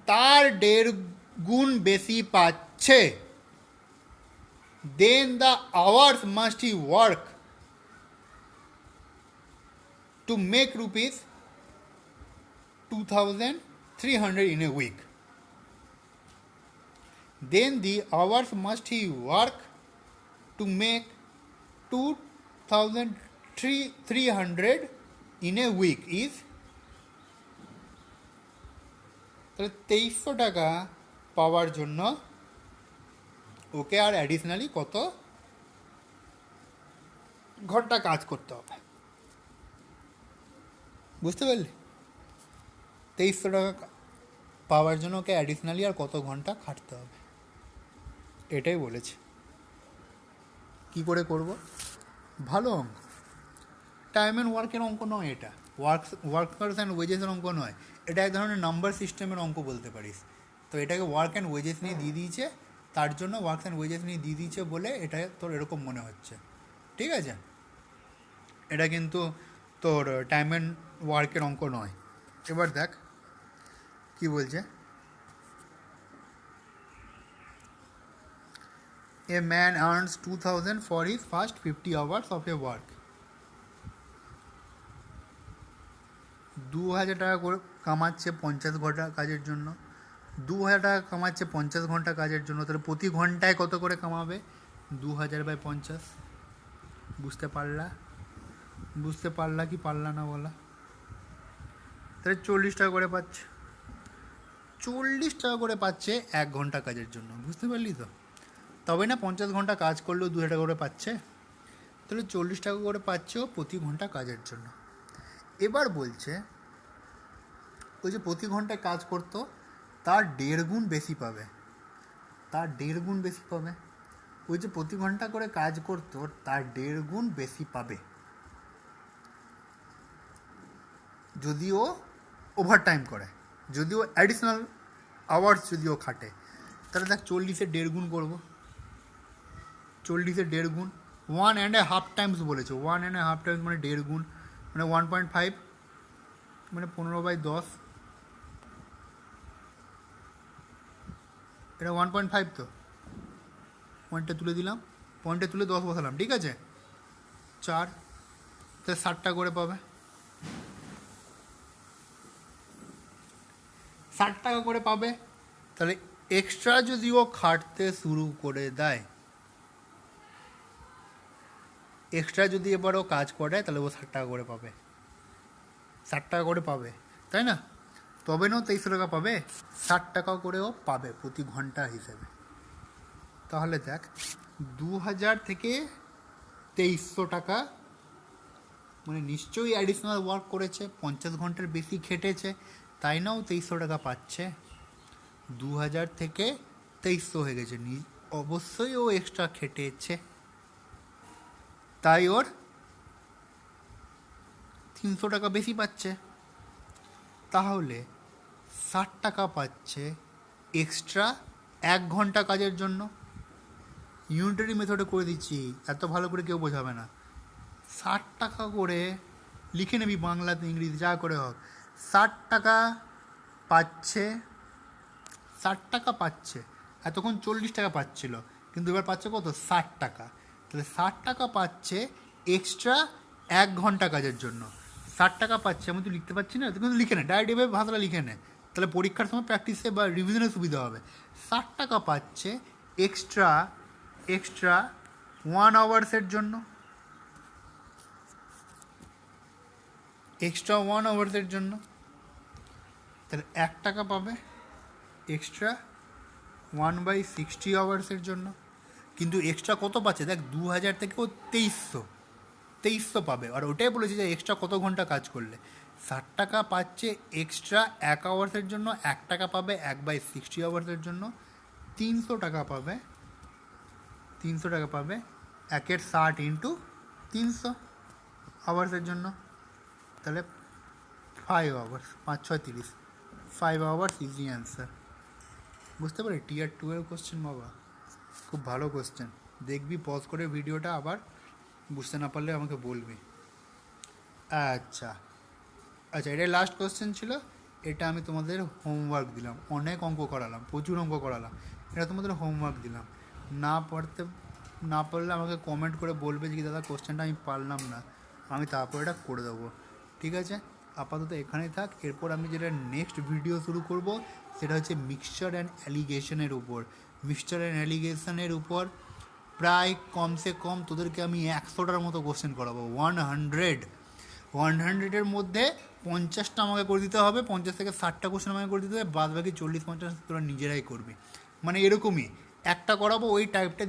তার 1.5 গুণ বেশি পাচ্ছে। Then the hours must he work to make rupees 2300 in a week. Then the hours must he work to make 2300 in a week is, তাহলে 2300 টাকা পাওয়ার জন্য ওকে আর অ্যাডিশনালি কত ঘন্টা কাজ করতে হবে। বুঝতে পারলি? 2300 টাকা পাওয়ার জন্য ওকে অ্যাডিশনালি আর কত ঘন্টা খাটতে হবে, এটাই বলেছে। কি করে করব? ভালো অঙ্ক, টাইম অ্যান্ড ওয়ার্কের অঙ্ক নয় এটা, ওয়ার্কার্স অ্যান্ড ওয়েজেসের অঙ্ক নয় এটা, এক ধরনের নাম্বার সিস্টেমের অঙ্ক বলতে পারিস। তো এটাকে ওয়ার্ক অ্যান্ড ওয়েজেস নিয়ে দিয়ে দিয়েছে, তার জন্য ওয়ার্কস অ্যান্ড ওয়েজেস নিয়ে দিয়ে দিয়েছে বলে এটা তোর এরকম মনে হচ্ছে, ঠিক আছে? এটা কিন্তু তোর টাইম অ্যান্ড ওয়ার্কের অঙ্ক নয়। এবার দেখ কি বলছে। A man earns 2000 for his first 50 hours of a work. 2000 টাকা করে কামাচ্ছে 50 ঘন্টা কাজের জন্য, 2000 টাকা কামাচ্ছে 50 ঘন্টা কাজের জন্য, তাহলে প্রতি ঘন্টায় কত করে কামাবে? 2000/50। বুঝতে পারলা কি পারলা না বলা? তাহলে 40 টাকা করে পাচ্ছে, 40 টাকা করে পাচ্ছে 1 ঘন্টা কাজের জন্য। বুঝতে পারলি তো? তবে না 50 ঘন্টা কাজ করলেও 2 টাকা করে পাচ্ছে, তাহলে 40 টাকা করে পাচ্ছে ও প্রতি ঘন্টা কাজের জন্য। এবার বলছে ওই যে প্রতি ঘন্টায় কাজ করতো তার 1.5 গুণ বেশি পাবে, তার 1.5 গুণ বেশি পাবে। ওই যে প্রতি ঘন্টা করে কাজ করতো তার 1.5 গুণ বেশি পাবে যদিও ওভার টাইম করে, যদিও অ্যাডিশনাল আওয়ার্স যদিও খাটে। তাহলে দেখ 40-এর 1.5 গুণ করবো, 40-এর 1.5 গুণ 1.5 টাইমস বলেছে, 1.5 টাইমস মানে 1.5 গুণ মানে 1.5 মানে 15/10, এটা 1.5 তো, পয়েন্টটা তুলে দিলাম, পয়েন্টে তুলে 10 বসালাম, ঠিক আছে? 4, তাহলে 60 টাকা করে পাবে, 60 টাকা করে পাবে। তাহলে এক্সট্রা যদি ও খাটতে শুরু করে দেয়, এক্সট্রা যদি এবার ও কাজ করে তাহলে ও 60 টাকা করে পাবে, 60 টাকা করে পাবে, তাই না? তবে না 2300 টাকা পাবে, 60 টাকা করেও পাবে প্রতি ঘন্টা হিসেবে। তাহলে দেখ 2000 থেকে 2300 টাকা মানে নিশ্চয়ই অ্যাডিশনাল ওয়ার্ক করেছে, 50 ঘন্টার বেশি খেটেছে, তাই না ও 2300 টাকা পাচ্ছে। 2000 থেকে 2300 হয়ে গেছে, অবশ্যই ও এক্সট্রা খেটেছে, তাই ওর 300 টাকা বেশি পাচ্ছে। তাহলে 60 টাকা পাচ্ছে এক্সট্রা 1 ঘন্টা কাজের জন্য। ইউনিটারি মেথডে করে দিচ্ছি, এত ভালো করে কেউ বোঝাবে না। 60 টাকা করে লিখে নিবি, বাংলাতে ইংরেজি যা করে হোক। 60 টাকা পাচ্ছে, 60 টাকা পাচ্ছে, এতক্ষণ 40 টাকা পাচ্ছিল, কিন্তু এবার পাচ্ছে কত? 60 টাকা। তাহলে 60 টাকা পাচ্ছে এক্সট্রা 1 ঘন্টা কাজের জন্য। 60 টাকা পাচ্ছে, আমি তো লিখতে পারছি না, কিন্তু লিখে নে, ডাইরেক্ট এভাবে ভাষাটা লিখে নে, তাহলে পরীক্ষার সময় প্র্যাকটিসে বা রিভিশনে সুবিধা হবে। 60 টাকা পাচ্ছে এক্সট্রা 1 আওয়ার্সের জন্য, এক্সট্রা 1 আওয়ার্সের জন্য। তাহলে 1 টাকা পাবে এক্সট্রা 1/60 আওয়ার্সের জন্য। কিন্তু এক্সট্রা কত পাচ্ছে দেখ, 2000 থেকে ও 2300 পাবে, আর ওটাই বলেছে যে এক্সট্রা কত ঘন্টা কাজ করলে। 60 টাকা পাচ্ছে এক্সট্রা 1 আওয়ার্সের জন্য, 1 টাকা পাবে 1/60 আওয়ার্সের জন্য, 300 টাকা পাবে, 300 টাকা পাবে 1/60 ইন্টু 300 আওয়ার্সের জন্য। তাহলে 5 hours, 5 6 30, 5 hours is the answer. বুঝতে পারি? টিয়ার 2 এর কোশ্চেন বাবা, খুব ভালো কোশ্চেন, দেখবি পজ করে ভিডিওটা, আবার বুঝতে না পারলে আমাকে বলবি। আচ্ছা আচ্ছা, এটাই লাস্ট কোশ্চেন ছিল। এটা আমি তোমাদের হোমওয়ার্ক দিলাম, অনেক অঙ্ক করালাম, প্রচুর অঙ্ক করালাম, এটা তোমাদের হোমওয়ার্ক দিলাম। না পারলে আমাকে কমেন্ট করে বলবে যে কি দাদা কোশ্চেনটা আমি পারলাম না, আমি তারপর এটা করে দেবো। ঠিক আছে, আপাতত এখানেই থাক। এরপর আমি যেটা নেক্সট ভিডিও শুরু করব সেটা হচ্ছে মিক্সচার অ্যান্ড অ্যালিগেশনের উপর। মিক্সচার অ্যান্ড অ্যালিগেশনের উপর প্রায় কমসে কম তোদেরকে আমি 100টার মতো কোশ্চেন করাবো। 100-100-এর মধ্যে 50টা আমাকে করে দিতে হবে, 50 থেকে 60টা কোশ্চেন আমাকে করে দিতে হবে, বাদ বাকি 40-50 তোরা নিজেরাই করবি। মানে এরকমই একটা করাবো, ওই টাইপটা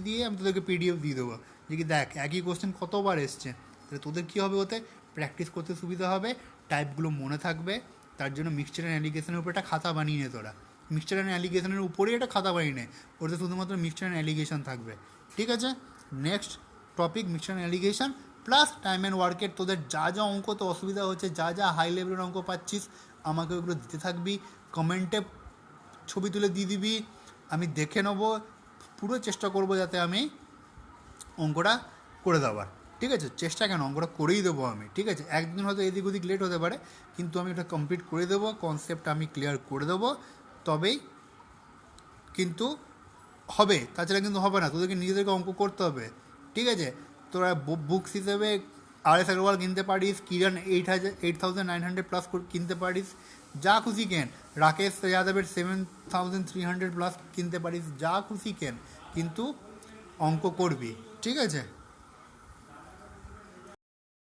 দিয়ে আমি তোদেরকে পিডিএফ দিয়ে দেবো যে কি দেখ একই কোশ্চেন কতবার এসছে। তাহলে তোদের কী হবে, ওতে প্র্যাকটিস করতে সুবিধা হবে, টাইপগুলো মনে থাকবে। তার জন্য মিক্সচার অ্যান্ড অ্যালিগেশনের উপর একটা খাতা বানিয়ে নে তোরা। মিক্সচার অ্যান্ড অ্যালিগেশনের উপরেই একটা খাতা বানিয়ে নে, ওটাতে শুধুমাত্র মিক্সচার অ্যান্ড অ্যালিগেশন থাকবে। ঠিক আছে, next topic mixture and allegation plus time and ওয়ার্কের। তোদের যা যা অঙ্ক তো অসুবিধা হচ্ছে, যা যা হাই লেভেলের অঙ্ক পাচ্ছিস আমাকে ওগুলো দিতে থাকবি, কমেন্টে ছবি তুলে দিয়ে দিবি, আমি দেখে নেবো, পুরো চেষ্টা করবো যাতে আমি অঙ্কটা করে দেওয়ার। ঠিক আছে, চেষ্টা কেন, অঙ্কটা করেই দেবো আমি। ঠিক আছে, একদিন হয়তো এদিক ওদিক লেট হতে পারে, কিন্তু আমি এটা কমপ্লিট করে দেবো, কনসেপ্ট আমি ক্লিয়ার করে দেবো, তবেই কিন্তু হবে, তাছাড়া কিন্তু হবে না। তোদেরকে নিজেদেরকে অঙ্ক করতে হবে। ঠিক আছে, তোরা বুকস হিসেবে RS আগরওয়াল কিনতে পারিস, কিরণ 8,900+ কিনতে পারিস, যা খুশি কেন, রাকেশ যাদবের 7,300+ কিনতে পারিস, যা খুশি কেন, কিন্তু অঙ্ক করবি। ঠিক আছে।